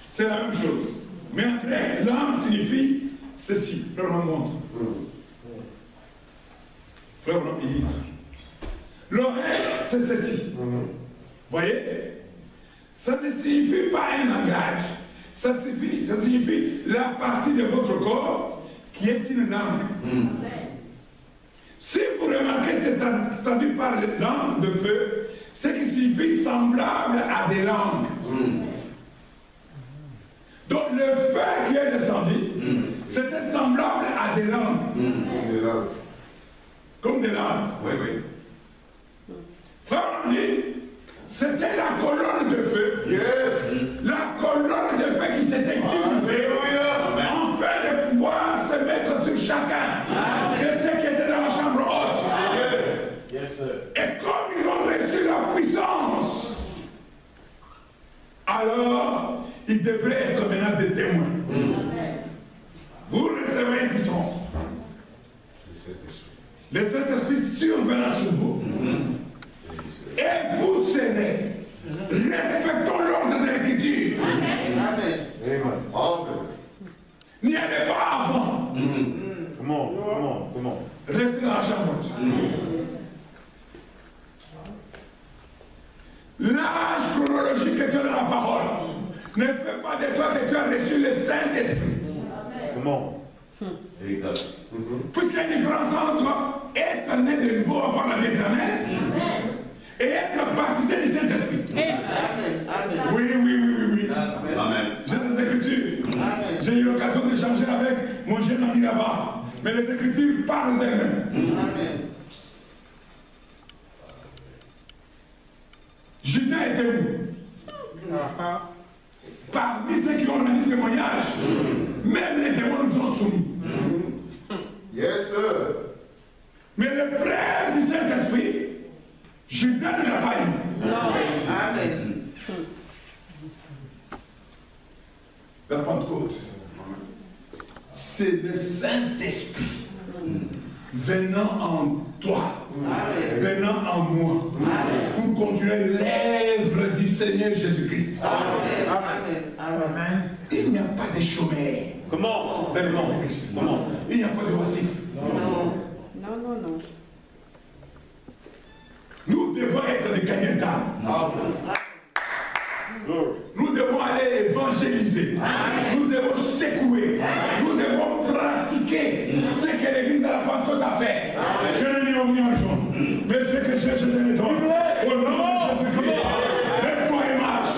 c'est la même chose. Mais en grec, langue signifie ceci. Frère, on montre. Frère, on illustre. L'oreille, c'est ceci. Voyez? Ça ne signifie pas un langage. Ça signifie la partie de votre corps qui est une langue. Si vous remarquez, c'est traduit par langue de feu, ce qui signifie semblable à des langues. Donc le feu qui est descendu, c'était semblable à des langues. Comme des langues. Frère, on dit, c'était la colonne de feu. La colonne de feu qui s'était divisée afin de pouvoir se mettre sur chacun de ceux qui étaient dans la chambre haute. Et comme ils ont reçu la puissance, alors ils devraient être maintenant des témoins. Vous recevez une puissance. Le Saint-Esprit survenant sur vous. Et vous serez. Respectons l'ordre de l'Écriture. N'y allez pas avant. Comment? Restez dans la chambre haute. L'âge chronologique que tu as dans la parole ne fait pas de toi que tu as reçu le Saint-Esprit. Comment? Exact. Puisqu'il y a une différence entre être né de nouveau avant la vie éternelle et être baptisé du Saint-Esprit. Oui. Amen. J'ai des Écritures. J'ai eu l'occasion d'échanger avec mon jeune ami là-bas. Mais les Écritures parlent d'elles-mêmes. Judas était où? Parmi ceux qui ont rendu témoignage, même les démons nous ont soumis. Mais le frère du Saint-Esprit, Judas ne l'a pas eu. La Pentecôte, c'est le Saint-Esprit venant en toi, venant en moi, pour continuer l'œuvre du Seigneur Jésus-Christ. Il n'y a pas de chômeurs. Comment? Dans le nom de Christ. Il n'y a pas de oisifs. Non. Nous devons être des gagnants d'âme. Nous devons aller évangéliser. Nous devons secouer. Nous devons pratiquer ce que l'Église à la Pentecôte a fait. Je ne l'ai pas mis en joie. péchés, je te les donne. Au nom de Jésus-Christ. Lève-toi et marche.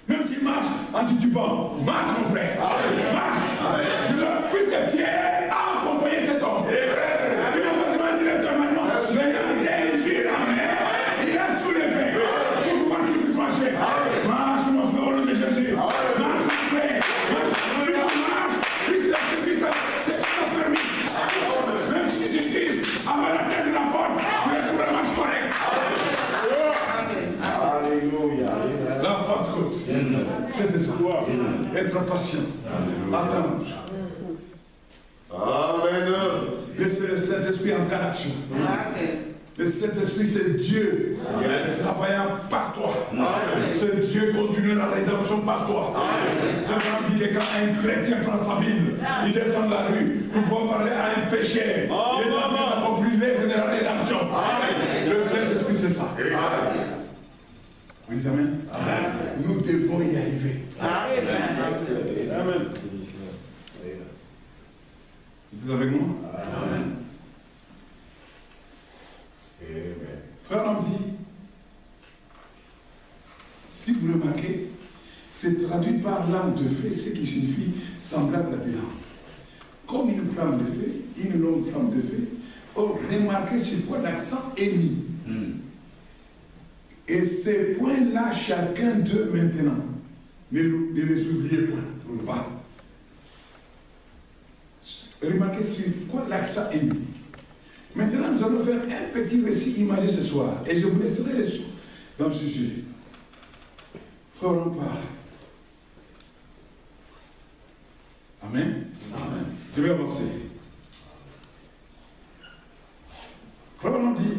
Même s'il marche en titubant, marche mon frère. Marche. Puisque Pierre a accompagné cet homme. Il n'a pas seulement dit le maintenant. Regardez, il est la mer. Il a soulevé pour pouvoir qu'il puisse marcher. Marche mon frère au nom de Jésus. Marche mon frère. Marche. Puisque Christ c'est permis. Même si tu dis avant la tête de la porte, tu vas trouver la marche correcte. Alléluia. La Pentecôte, c'est ça. Être patient, attendre. Amen. Laissez le Saint-Esprit entrer en action. Le Saint-Esprit, c'est Dieu travaillant par toi. C'est Dieu continue la rédemption par toi. Je me dis que quand un chrétien prend sa Bible, il descend de la rue pour pouvoir parler à un pécheur. Il est en train d'accomplir l'œuvre de la rédemption. Le Saint-Esprit, c'est ça. Oui, amen. Nous devons y arriver. Amen. Vous êtes avec moi? Amen. Frère, on dit, si vous remarquez, c'est traduit par l'âme de feu, ce qui signifie semblable à des lampes. Comme une flamme de feu, une longue flamme de feu. Or, remarquez sur quoi l'accent est mis. Et ces points-là, chacun d'eux maintenant, ne les oubliez pas. Remarquez sur quoi l'accent est mis. Maintenant, nous allons faire un petit récit imagé ce soir. Et je vous laisserai les sous dans ce sujet. Frère, on parle. Amen. Amen. Je vais avancer. Frère, on dit.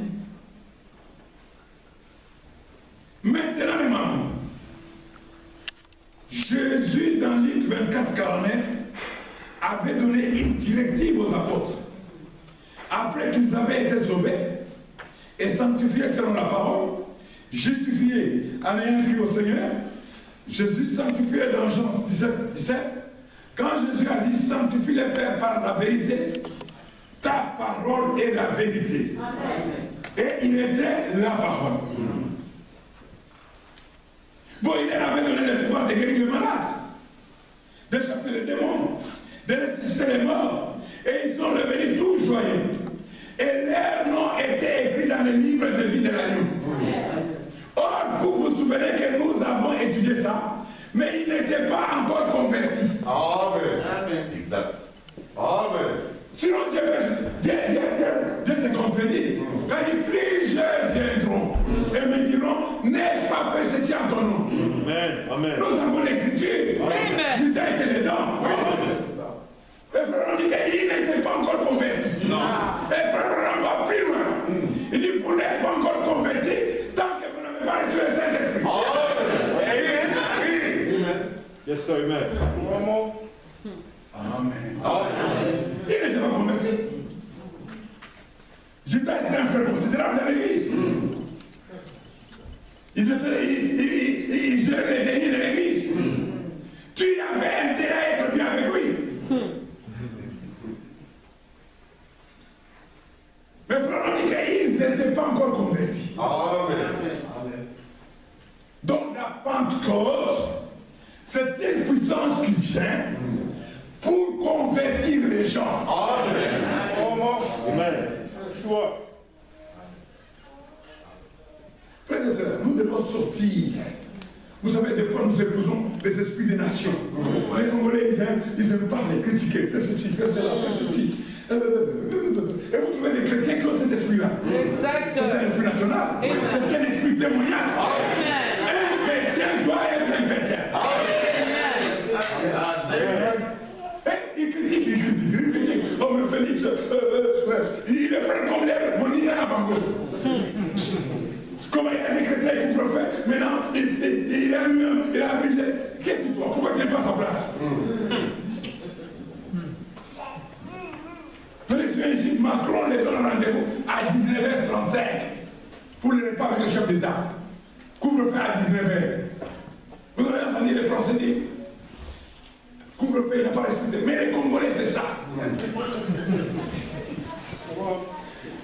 Maintenant, les membres. Jésus, dans Luc 24, 49, avait donné une directive aux apôtres. Après qu'ils avaient été sauvés et sanctifiés selon la parole, justifiés en ayant cru au Seigneur, Jésus sanctifiait dans Jean 17, quand Jésus a dit sanctifie les pères par la vérité, ta parole est la vérité. Amen. Et il était la parole. Bon, il leur avait donné le pouvoir de guérir les malades, de chasser les démons, de ressusciter les morts. Et ils sont revenus tous joyeux. Et leur nom était écrit dans le livre de vie de l'agneau. Or, vous vous souvenez que nous avons étudié ça, mais ils n'étaient pas encore convertis. Amen. Exact. Amen. Sinon, Dieu se contredit. Quand il dit, plusieurs viendront et me diront, n'ai-je pas fait ceci en ton nom? Amen. Nous avons l'écriture. Judas était dedans. Et frère, on dit qu'il n'était pas encore converti. Non. Et frère, on va plus loin. Il dit, vous n'êtes pas encore converti tant que vous n'avez pas reçu le Saint-Esprit. Yes, sir, amen. Amen. Il n'était pas converti. Judas était un frère considérable dans l'église. Il gérait les deniers de l'église. Tu avais intérêt à être bien avec lui. Mais frère, on dit qu'ils n'étaient pas encore convertis. Amen. Donc la Pentecôte, c'est une puissance qui vient pour convertir les gens. Amen. Frères et sœurs, nous devons sortir. Vous savez, des fois, nous épousons les esprits des nations. Les Congolais, ils aiment parler, critiquer, faire ceci, faire cela, faire ceci. Et vous trouvez des chrétiens qui ont cet esprit-là. Exact. C'est un esprit national. C'est un esprit démoniaque. Un chrétien doit être un chrétien. Et il critique. Oh, mais Félix, il est prêt comme l'air, mon île à Bango. Comment il y a des chrétiens qui couvre fait, maintenant il a brisé. Qu'est-ce que toi? Pourquoi tu n'es pas sa place? Félix vient ici, Macron les donne un rendez-vous à 19h35 pour le repas avec le chef d'État. Couvre-feu à 19h. Vous avez entendu les Français dire couvre-feu, il n'a pas respecté. Mais les Congolais, c'est ça.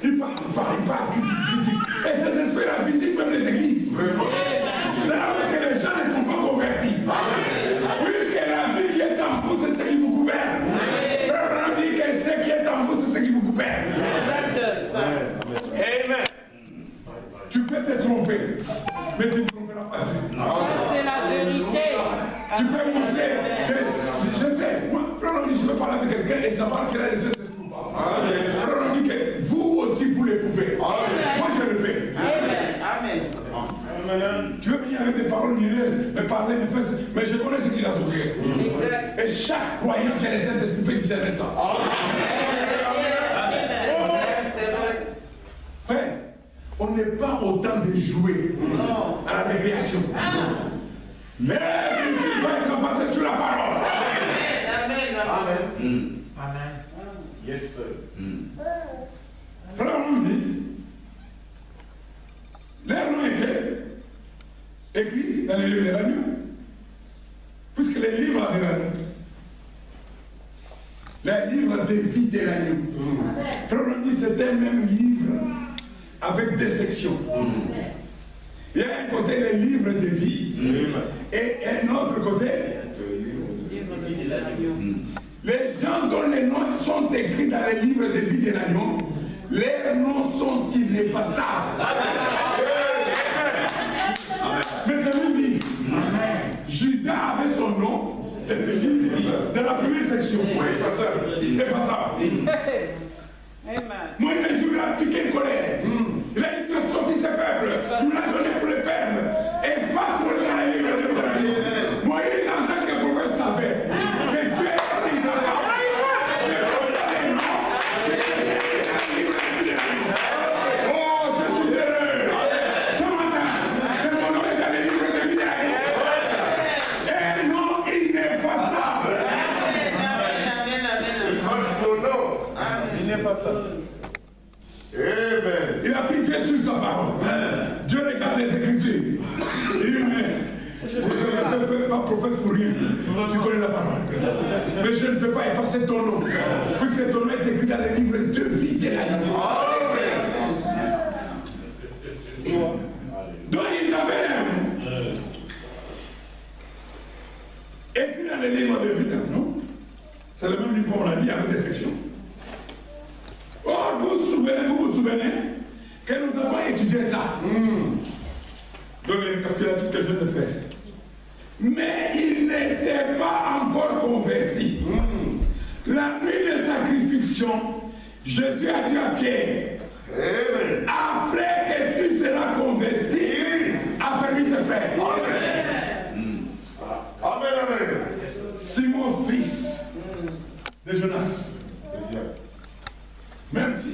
Ils Tu peux montrer que, je sais, moi, je peux parler avec quelqu'un et savoir qu'il a les Saint-Esprit ou pas. On dit que vous aussi, vous les pouvez. Moi, je le fais. Amen. Tu veux venir avec des paroles lumineuses, me parler, mais je connais ce qu'il a trouvé. Et chaque croyant qui a les Saint-Esprit peut discerner ça. Frère, on n'est pas au temps de jouer à la récréation. Mais ici va être passé sur la parole. Amen. Yes, sir. Frère, on nous dit, les noms étaient écrits dans les livres de l'agneau. Puisque les livres de l'agneau, les livres de vie de l'agneau. Frère, on dit c'est un même livre avec des sections. Il y a un côté les livres de vie et un autre côté les gens dont les noms sont écrits dans les livres de vie de l'agneau, leurs noms sont ineffaçables. Mais c'est le livre. Judas avait son nom dans le livre de vie, dans la première section. Effaçable. Moïse un jour il a piqué une colère. Il a dit tu as sorti ce peuple, tu l'as donné pour le perdre. Efface pour le livre de vie. Moïse en tant que prophète savait que Dieu était incapable. Oh, je suis heureux. Ce matin, mon nom est dans les livres de vie. Un nom ineffaçable. Efface mon nom. Ineffaçable. Amen. Il a pris Dieu sur sa parole. Dieu regarde les Écritures. Il dit, mais je ne suis pas prophète pour rien. Tu connais la parole. Mais je ne peux pas effacer ton nom. Puisque ton nom est écrit dans les livres de vie de l'agneau. Donc ils avaient écrit dans les livres de vie de l'agneau. C'est le même livre qu'on l'a dit avec des sections. Oh, vous vous souvenez que nous avons étudié ça. Donc les récapitulatifs que je viens de faire. Mais il n'était pas encore converti. La nuit de sa crucifixion, Jésus a dit à Pierre, après que tu seras converti, affermis tes frères. Amen. Simon, fils de Jonas. Même si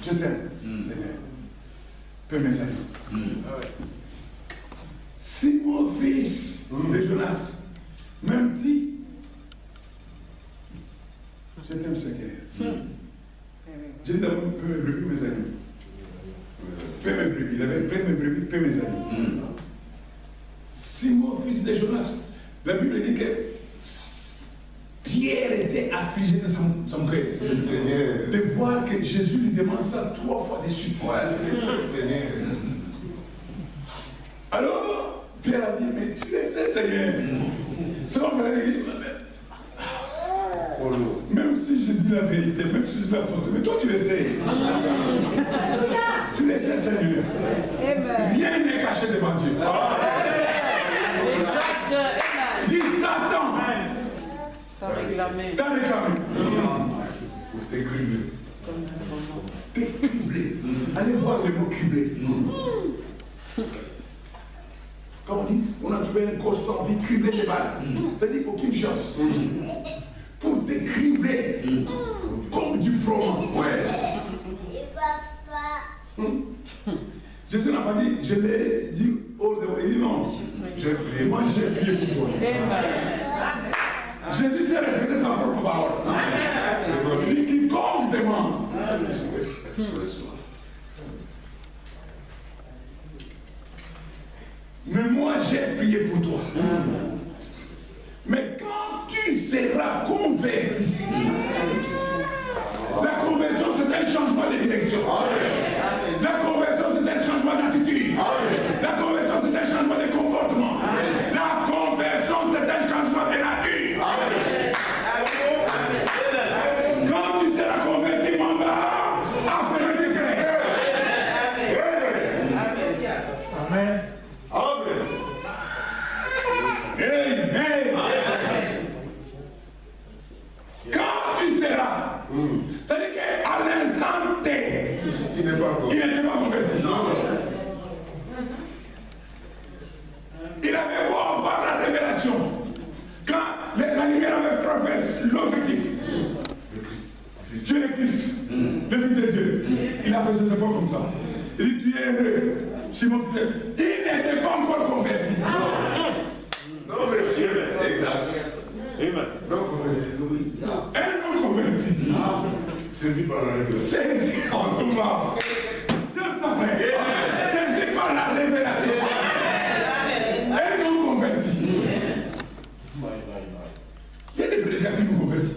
je t'aime, Seigneur, peu mes amis. Simon, fils de Jonas, même si je t'aime, Seigneur. Je dis d'abord, peu mes brebis, mes amis. Peu mes brebis, il avait peu mes brebis, peu mes amis. Simon, fils de Jonas, la Bible dit que Pierre était affligé de son cœur. De voir que Jésus lui demande ça 3 fois de suite. Alors, Pierre a dit, mais tu le sais, Seigneur. C'est comme Pierre a dit, même si je dis la vérité, même si je dis la fausseté, mais toi tu le sais. Tu le sais, Seigneur. Rien n'est caché devant Dieu. Dis Satan. T'as réclamé. Pour t'écribler. T'écribler. Allez voir le mot cribler. Comme on dit, on a trouvé un corps sans vie, cribler des balles. Ça dit aucune chance. Pour t'écribler. Comme du froment. Jésus n'a pas dit, je l'ai dit au dehors. Il dit non. Moi j'ai prié pour toi. Jésus s'est respecté sa propre parole. Il dit quiconque demande. Mais moi j'ai prié pour toi. Mais quand tu seras converti, la conversion c'est un changement de direction. La conversion c'est un changement d'attitude. La conversion c'est un changement de comportement. La conversion c'est un changement de nature. Quand tu seras converti, mon gars, après le décret. Amen. ça. Il dit, tu es heureux. Simon disait, il n'était pas encore converti. Non, monsieur. Exact. Amen. Non converti. Un non converti. Saisi par la révélation. Saisi en tout cas. J'aime ça, frère. Saisi par la révélation. Un non converti. Il y a des prédicateurs non convertis.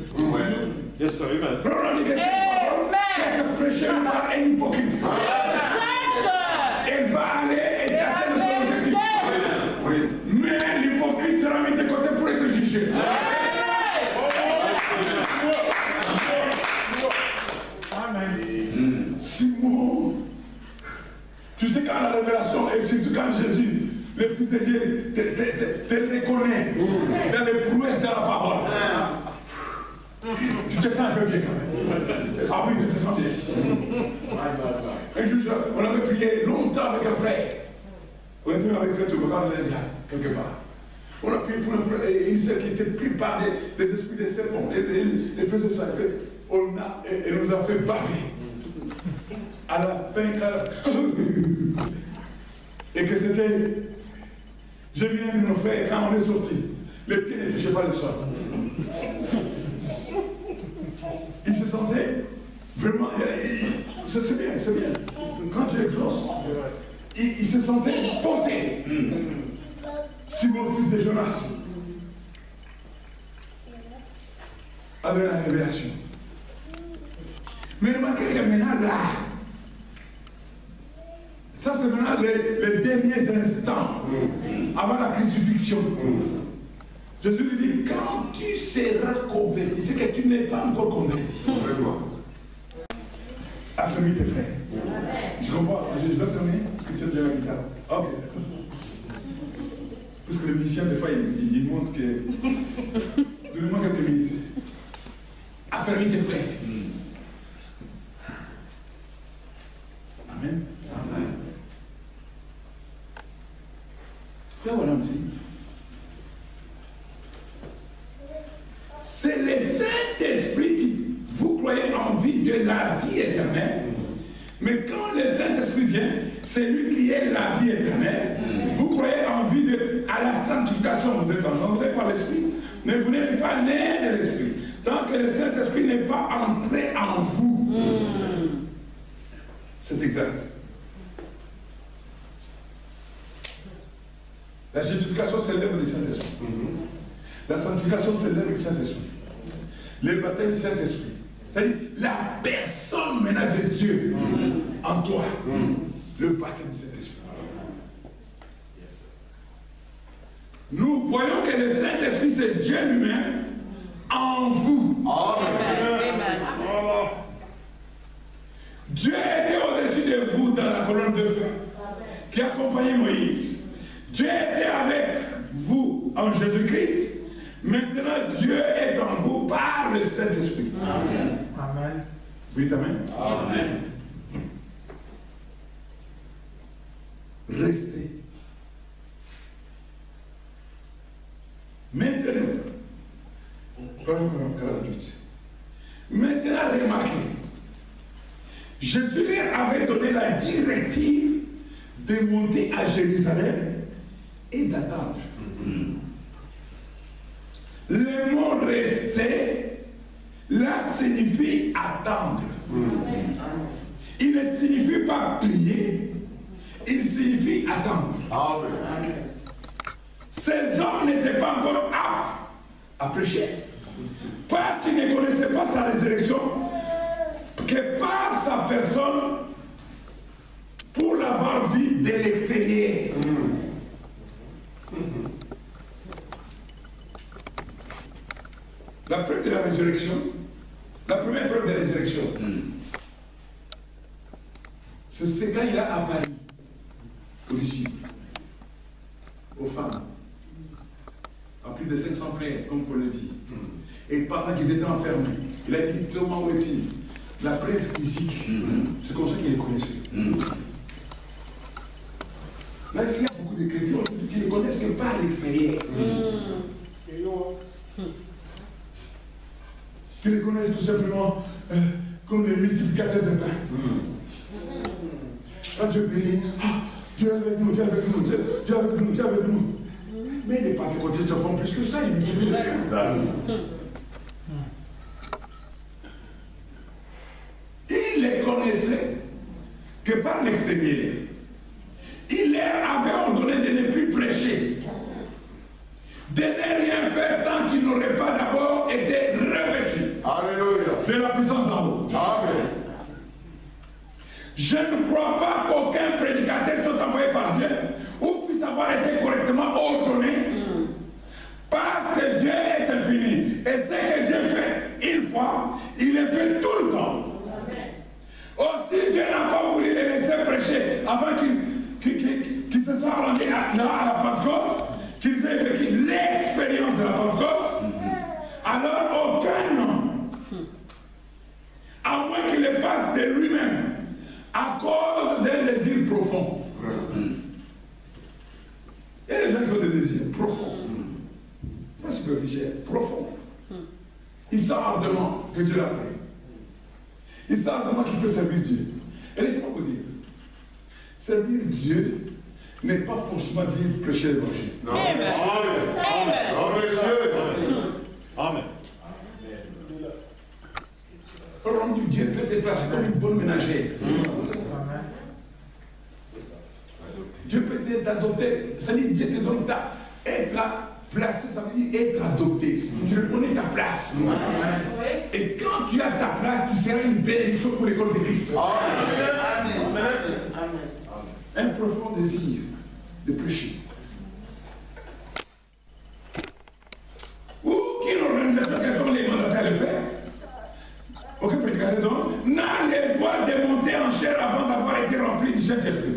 Yes, sir. Amen. Problème que c'est que prêcher par un hypocrite. Il va aller et garder son objectif. Mais l'hypocrite sera mis de côté pour être jugé. Simon, tu sais quand la révélation, et surtout quand Jésus, le Fils de Dieu, te reconnaît dans les prouesses de la parole. Tu te sens un peu bien quand même. Ah oui, tu te sens bien. Un jour, on avait prié longtemps avec un frère. On était avec frère Toubacar de l'India, quelque part. On a prié pour un frère, et une sœur qui était pris par des esprits de serpents. Et faisait ça. Elle nous a fait baver. À la fin, et que c'était. J'ai vu un de nos frères, quand on est sorti, les pieds ne touchaient pas le sol. Il se sentait vraiment. C'est bien, c'est bien. Quand tu exauces, il se sentait porté. Simon, fils de Jonas, avait la révélation. Mais remarquez que maintenant là, ça c'est maintenant les derniers instants avant la crucifixion. Jésus lui dit, quand tu seras converti, c'est que tu n'es pas encore converti. Affirme tes frères. Je comprends, je dois terminer parce que tu as déjà la guitare. Ok. Parce que le musicien, des fois, il montre que. Donnez-moi quelques minutes. Affirme tes frères. Amen. Amen. Frère Wanamti, c'est le Saint-Esprit qui vous croyez en vie de la vie éternelle. Mais quand le Saint-Esprit vient, c'est lui qui est la vie éternelle. Vous croyez en vie à la sanctification, vous êtes engendré par l'Esprit, mais vous n'êtes pas né de l'Esprit. Tant que le Saint-Esprit n'est pas entré en vous. C'est exact. La justification, c'est l'œuvre du Saint-Esprit. La sanctification, c'est l'œuvre du Saint-Esprit. Le baptême du Saint-Esprit. C'est-à-dire la personne maintenant de Dieu en toi. Le baptême du Saint-Esprit. Nous voyons que le Saint-Esprit, c'est Dieu lui-même en vous. Amen. Dieu était au-dessus de vous dans la colonne de feu qui accompagnait Moïse. Dieu était avec vous en Jésus-Christ. Maintenant, Dieu est en vous par le Saint-Esprit. Amen. Amen. Oui, amen. Amen. Restez. Maintenant, remarquez, Jésus leur avait donné la directive de monter à Jérusalem et d'attendre. Le mot rester, là, signifie attendre. Il ne signifie pas prier, il signifie attendre. Ces hommes n'étaient pas encore aptes à prêcher parce qu'ils ne connaissaient pas sa résurrection, que par sa personne, pour l'avoir vue de l'extérieur. La preuve de la résurrection, la première preuve de la résurrection, c'est quand il a apparu aux disciples, aux femmes, à plus de 500 frères, comme Paul le dit. Et pendant qu'ils étaient enfermés, il a dit, Thomas, où est-il? La preuve physique, c'est comme ça qu'il les connaissait. Là, il y a beaucoup de chrétiens qui ne connaissent que pas à l'extérieur. Qui les connaissent tout simplement comme les multiplicateurs de pain. Dieu bénit. Dieu est avec nous, Dieu est avec nous, Dieu est avec nous, Dieu est avec nous. Mais les pentecôtistes font plus que ça, ils multiplient. Il les connaissait que par l'extérieur. Il leur avait ordonné de ne plus prêcher, de ne rien faire tant qu'ils n'auraient pas d'abord été revêtus de la puissance d'en haut. Amen. Je ne crois pas qu'aucun prédicateur soit envoyé par Dieu ou puisse avoir été correctement ordonné, parce que Dieu est infini. Et ce que Dieu fait une fois, il le fait tout le temps. Aussi, Dieu n'a pas voulu les laisser prêcher avant qu'ils se soient rendus à la Pentecôte, qu'ils aient vécu l'expérience de la Pentecôte. Alors, aucun homme, à moins qu'il le fasse de lui-même, à cause d'un désir profond. Il y a des gens qui ont des désirs profonds, pas superficiels, profonds. Ils savent ardemment que Dieu l'a appelé. Ils savent ardemment qu'il peut servir Dieu. Et laissez-moi vous dire, servir Dieu n'est pas forcément dire prêcher l'évangile. Non. Amen. Amen. Amen. Amen. Dieu peut te placer comme une bonne ménagère. Dieu peut t'adopter. Ça veut dire Dieu te donne être placé, ça veut dire être adopté. Tu lui connais ta place. Et quand tu as ta place, tu seras une bénédiction pour l'école de Christ. Amen. Un profond désir de prêcher. Ou qu'une organisation quelconque les mandataires le faire. Aucun prédicateur donc n'a le droit de monter en chair avant d'avoir été rempli du Saint-Esprit.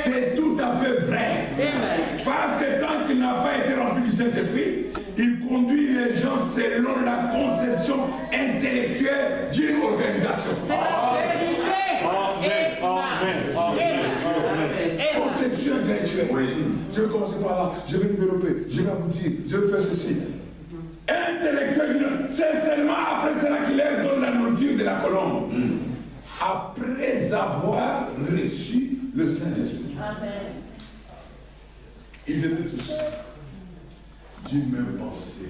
C'est tout à fait vrai. Amen. Parce que tant qu'il n'a pas été rempli du Saint-Esprit, il conduit les gens selon la conception intellectuelle d'une organisation. C'est la vérité. Conception intellectuelle. Oui. Je vais commencer par là, je vais développer, je vais aboutir, je vais faire ceci. Intellectuel, c'est seulement après cela qu'il leur donne la nourriture de la colombe. Après avoir reçu le Saint-Esprit. Ils étaient tous d'une même pensée.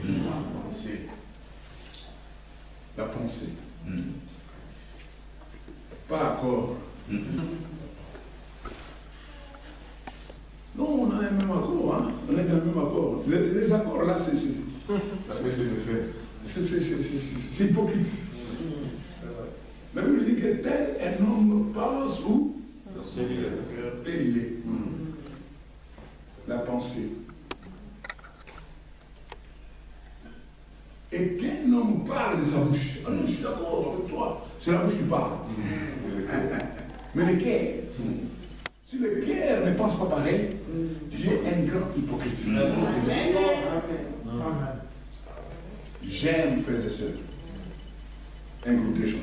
La pensée. Pas accord. Non, on a un même accord. Hein? On est dans le même accord. Les accords là, c'est hypocrite. La Bible dit que tel un homme pense où tel il est. La pensée. Et qu'un homme parle de sa bouche. Ah non, je suis d'accord avec toi. C'est la bouche qui parle. Mais le cœur. Si le cœur ne pense pas pareil, tu es un grand hypocrite. J'aime, frères et sœurs, un groupe de gens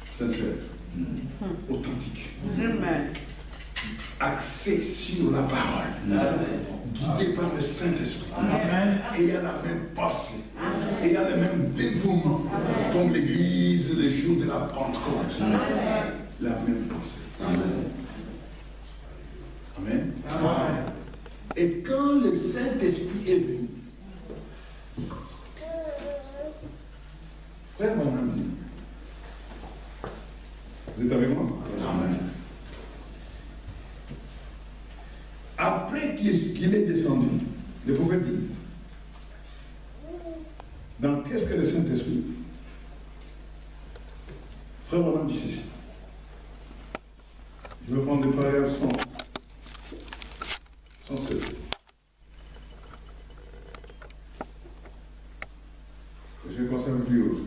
sincères, authentiques, axés sur la parole, guidés par le Saint-Esprit, ayant la même pensée, ayant le même dévouement, comme l'Église le jour de la Pentecôte. La même pensée. Amen. Amen. Et quand le Saint-Esprit est venu, frère Branham dit, vous êtes avec moi? Amen. Après qu'il est descendu, le prophète dit, dans qu'est-ce que le Saint-Esprit? Frère Branham dit ceci. Je vais prendre le paragraphe 116. Je vais commencer un peu plus haut.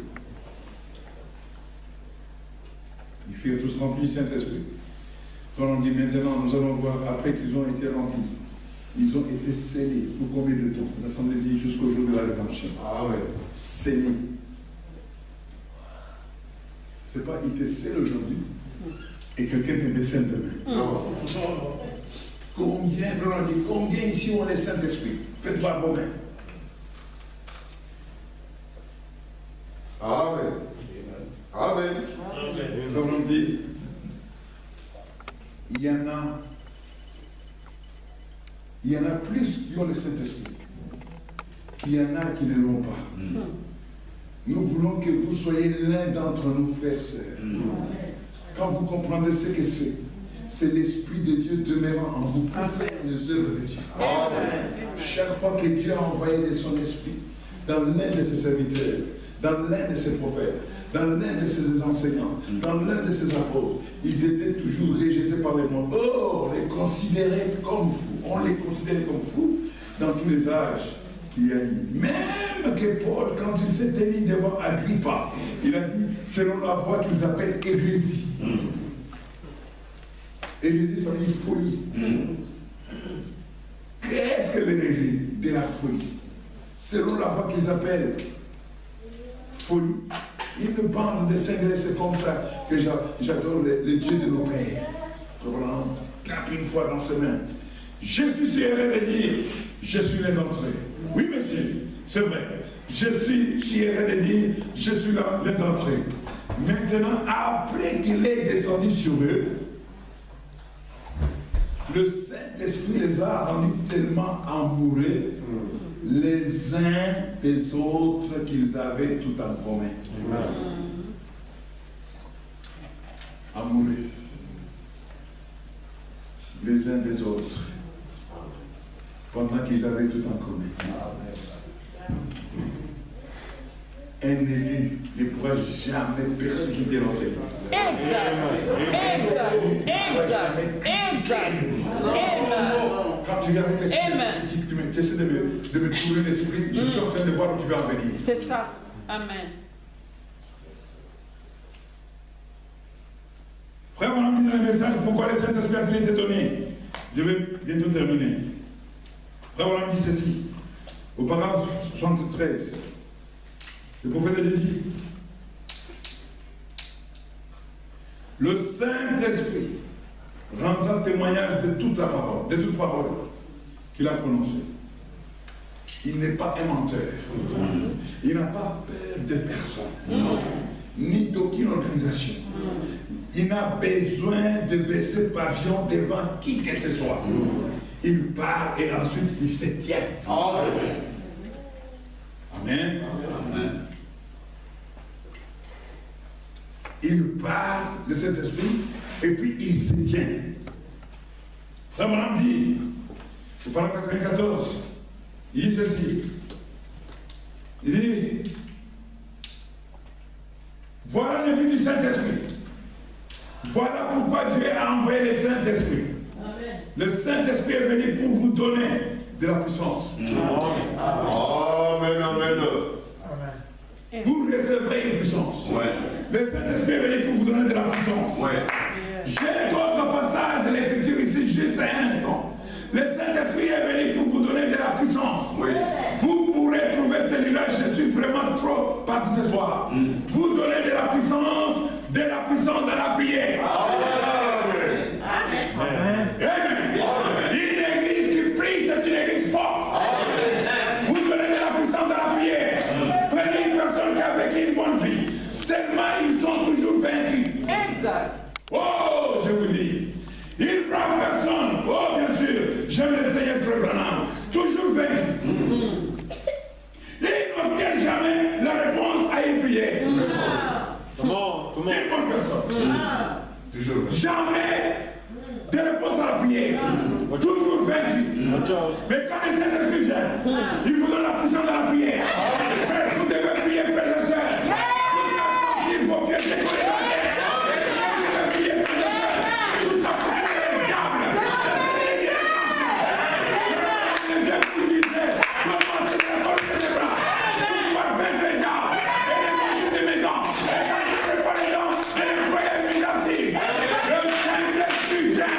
Ils furent tous remplis du Saint-Esprit. Quand on dit maintenant, nous allons voir, après qu'ils ont été remplis, ils ont été scellés. Pour combien de temps? L'Assemblée dit jusqu'au jour de la rédemption. Ah ouais. Scellés. C'est pas, ils te scellent aujourd'hui et quelqu'un te décèle demain. Non. Combien, vraiment, combien ici on est Saint-Esprit? Faites voir vos mains. Amen. Amen. Comme on dit, il y en a plus qui ont le Saint-Esprit qu'il y en a qui ne l'ont pas. Nous voulons que vous soyez l'un d'entre nous, frères et sœurs. Quand vous comprenez ce que c'est l'Esprit de Dieu demeurant en vous pour faire les œuvres de Dieu. Chaque fois que Dieu a envoyé de son Esprit dans l'un de ses serviteurs, dans l'un de ses prophètes, dans l'un de ses enseignants, dans l'un de ses apôtres, ils étaient toujours rejetés par les mondes. Oh, on les considérait comme fous. On les considérait comme fous dans tous les âges qu'il y a eu. Même que Paul, quand il s'est mis devant Agrippa, il a dit, selon la voie qu'ils appellent hérésie. Hérésie, ça veut dire folie. Qu'est-ce que l'hérésie? De la folie. Selon la voie qu'ils appellent folie. Une bande de cinglés, c'est comme ça que j'adore le Dieu de nos pères. Voilà, tape une fois dans ses mains. Je suis fier de dire, je suis l'un d'entre eux. Oui, monsieur, c'est vrai. Je suis fier de dire, je suis l'un d'entre eux. Maintenant, après qu'il est descendu sur eux, le Saint-Esprit les a rendus tellement amoureux les uns des autres qu'ils avaient tout en commun. Amoureux les uns des autres pendant qu'ils avaient tout en commun. Un élu ne pourra jamais persécuter l'autre élu. Exact. Quand tu viens avec l'esprit, tu essaies de me trouver l'esprit, je suis en train de voir où tu vas en venir. C'est ça. Amen. Frère, on a dit dans le message pourquoi le Saint-Esprit a été donné. Je vais bientôt terminer. Frère, on a dit ceci. Au paragraphe 73. Le prophète a dit, le Saint-Esprit rendra témoignage de toute la parole, de toute parole qu'il a prononcée. Il n'est pas un menteur. Il n'a pas peur de personne, ni d'aucune organisation. Il n'a besoin de baisser pavillon devant qui que ce soit. Il parle et ensuite il se tient. Amen. Amen. Il parle de cet esprit et puis il se tient. Ça m'a dit, au paragraphe 94, il dit ceci. Il dit, voilà le but du Saint-Esprit. Voilà pourquoi Dieu a envoyé le Saint-Esprit. Le Saint-Esprit est venu pour vous donner de la puissance. Amen, amen. Vous recevrez une puissance. Le Saint-Esprit est venu pour vous donner de la puissance. J'ai d'autres passages de l'Écriture ici, juste un instant. Le Saint-Esprit est venu pour vous donner de la puissance. Vous pourrez trouver celui-là, je suis vraiment trop parti ce soir. Vous donnez de la puissance dans la prière. Amen. Une église qui prie, c'est une église forte. Vous donnez de la puissance dans la prière. Prenez une personne qui a vécu une bonne vie. Seulement, ils sont toujours vaincus. Exact. Oh, je vous dis. Une brave personne, oh bien sûr, j'aime le Seigneur Frère Branham, toujours vaincu. Ils n'obtiennent jamais la réponse à une prière. Comment? Une bonne personne. Toujours. Jamais de réponse à la prière. Toujours vaincu. Mais quand le Saint-Esprit vient, il vous donne la puissance de la prière. Frère, vous devez prier, frères et sœurs. Vous allez sentir vos pieds décoller dans l'air. Vous devez prier, frères et sœurs. Tout ça, frère, est diable. Je viens vous dire, commencez à porter les bras. Vous parfaites les diables. Et les mangez de mes dents. Et quand je ne fais pas les dents, et les croyez mes assis. Le Saint-Esprit vient.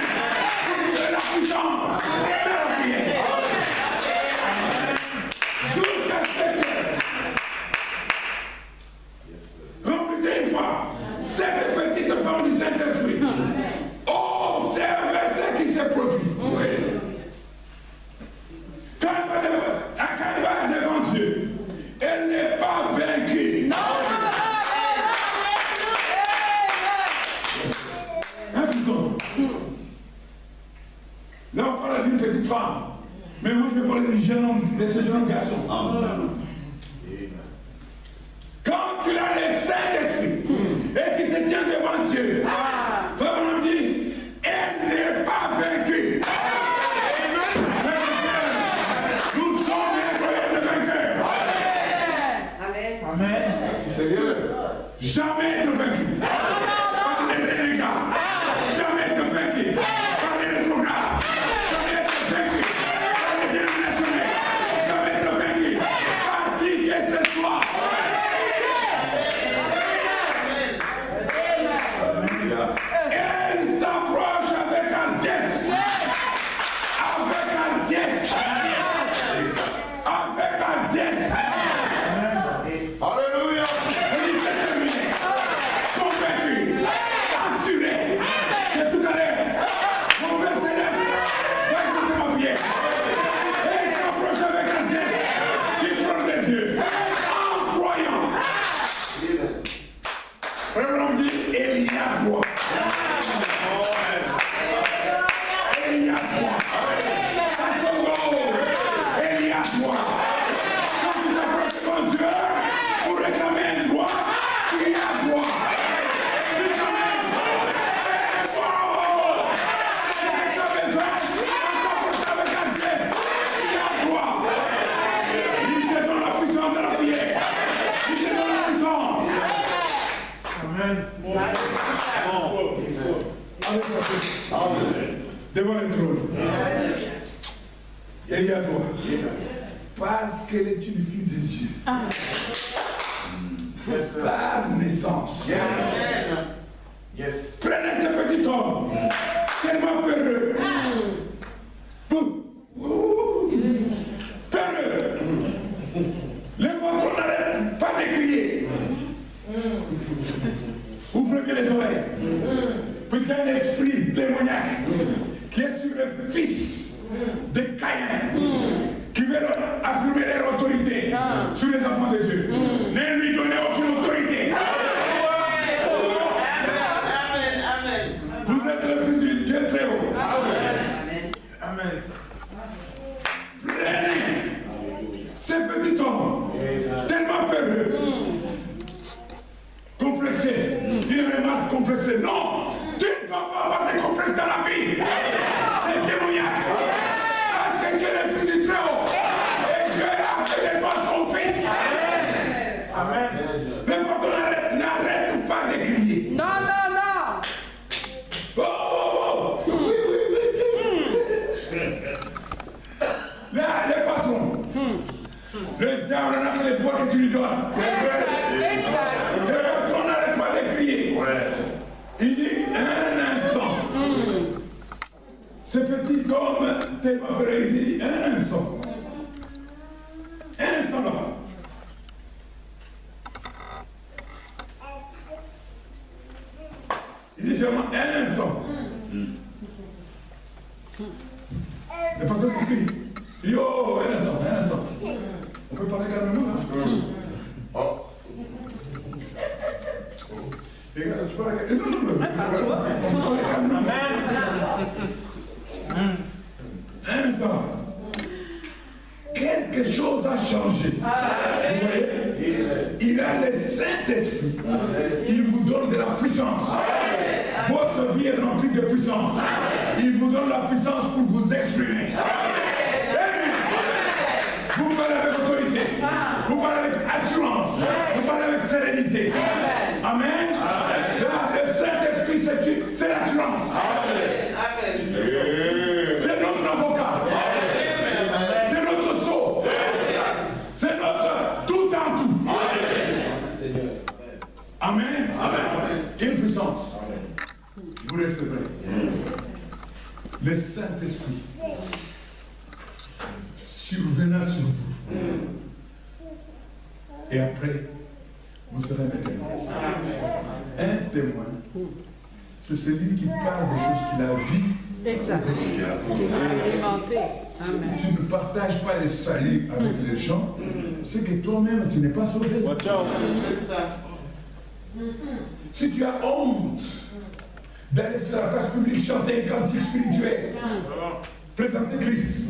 Vous avez la puissance de la prière. jeune homme, de ce jeune garçon. Quand tu as le Saint-Esprit et qu'il se tient devant Dieu, frère Branham dit, elle n'est pas vaincue. Nous sommes incroyables de vainqueurs. Amen. Amen. Merci Seigneur. Jamais être vaincu par les renégats. Jamais être vaincu par les rétrogrades. Jamais être vaincu par les dénominationnels. Jamais être vaincu par qui que ce soit. Elle s'approche avec hardiesse. Avec hardiesse. Avec hardiesse. Alléluia. Elle est déterminée, convaincue, assurée que tout à l'heure, mon Père Céleste va exaucer ma prière. Et elle s'approche avec hardiesse du trône de Dieu, en croyant. Frère Branham dit, il y a droit. Il y a droit. À son nom, il y a droit. Quand tu t'approches devant Dieu pour réclamer un droit, il y a droit. Tu t'amènes un droit. Si tu as besoin, on s'approche avec hardiesse. Il y a droit. Il te donne la puissance de la prière. Il te donne la puissance. Amen. Devant le trône. Et il y a droit. Parce qu'elle est une fille de Dieu. Par naissance. Yes. Prenez ce petit homme, tellement peureux. Peureux. Le patron n'arrête pas de crier. Ouvrez bien les oreilles. Puisqu'il y a un esprit démoniaque qui est sur le fils de Caïn, qui veut affirmer leur autorité sur les enfants de Dieu. Ne lui donnez aucune autorité. Vous êtes le fils du Dieu très haut. Amen. Prenez ce petit homme, tellement peureux, complexé. Il ne remarque complexé. Non, tu ne peux pas avoir des complexes dans la vie. C'est démoniaque. Parce que Dieu est le fils du très haut. Et Dieu a fait des pas son fils. Amen. Mais quand on n'arrête pas de crier. Non, non, non. Oh, oh, oh. Oui, oui, oui. Là, le patron. Le diable n'a que les poids que tu lui donnes. Exact. Le patron n'arrête pas de crier. Il dit un instant. Ce petit homme, t'es pas vrai, il dit un instant. Un instant là. Il dit seulement un instant. Le pasteur crie. Il dit oh, un instant, un instant. On peut parler calmement, hein? Oh. Les gars, tu parles. Non, non, non. On peut parler calmement. Un instant. Quelque chose a changé. Vous voyez? Il a le Saint-Esprit. Il vous donne de la puissance. Votre vie est remplie de puissance. Il vous donne la puissance pour vous exprimer. Vous parlez avec autorité. Vous parlez avec assurance. Vous parlez avec sérénité. Amen. Là, le Saint-Esprit, c'est l'assurance. C'est notre avocat. C'est notre sceau. C'est notre tout en tout. Amen. Quelle puissance. Vous recevrez le Saint-Esprit survenant sur vous. Et après, vous serez mes témoins. Un témoin, c'est celui qui parle des choses qu'il a vues. Exact. Expérimenté. Si tu ne partages pas les saluts avec les gens, c'est que toi-même, tu n'es pas sauvé. Watch out. Si tu as honte d'aller sur la place publique chanter un cantique spirituel, présenter Christ,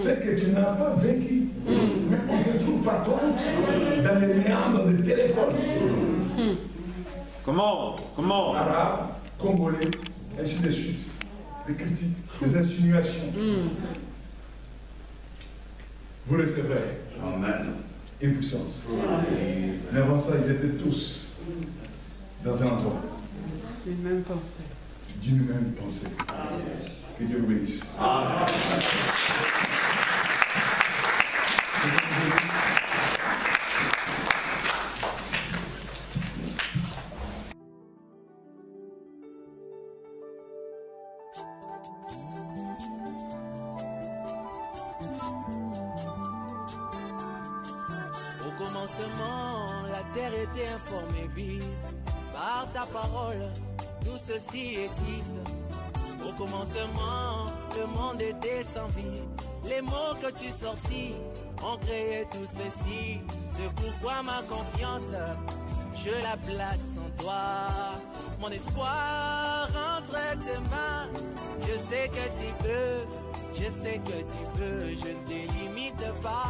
c'est que tu n'as pas vécu. Mais on te trouve par contre dans les méandres de téléphone. Comment? Arabe, congolais, ainsi de suite. Des critiques, des insinuations. Vous recevez une puissance. Mais avant ça, ils étaient tous dans un endroit. D'une même pensée. D'une même pensée. Que Dieu vous bénisse. Amen. Au commencement, la terre était informée vie. Par ta parole, tout ceci existe. Au commencement, le monde était sans vie. Les mots que tu sortis ont créé tout ceci. C'est pourquoi ma confiance, je la place en toi. Mon espoir entre tes mains. Je sais que tu peux, je sais que tu peux. Je ne te limite pas.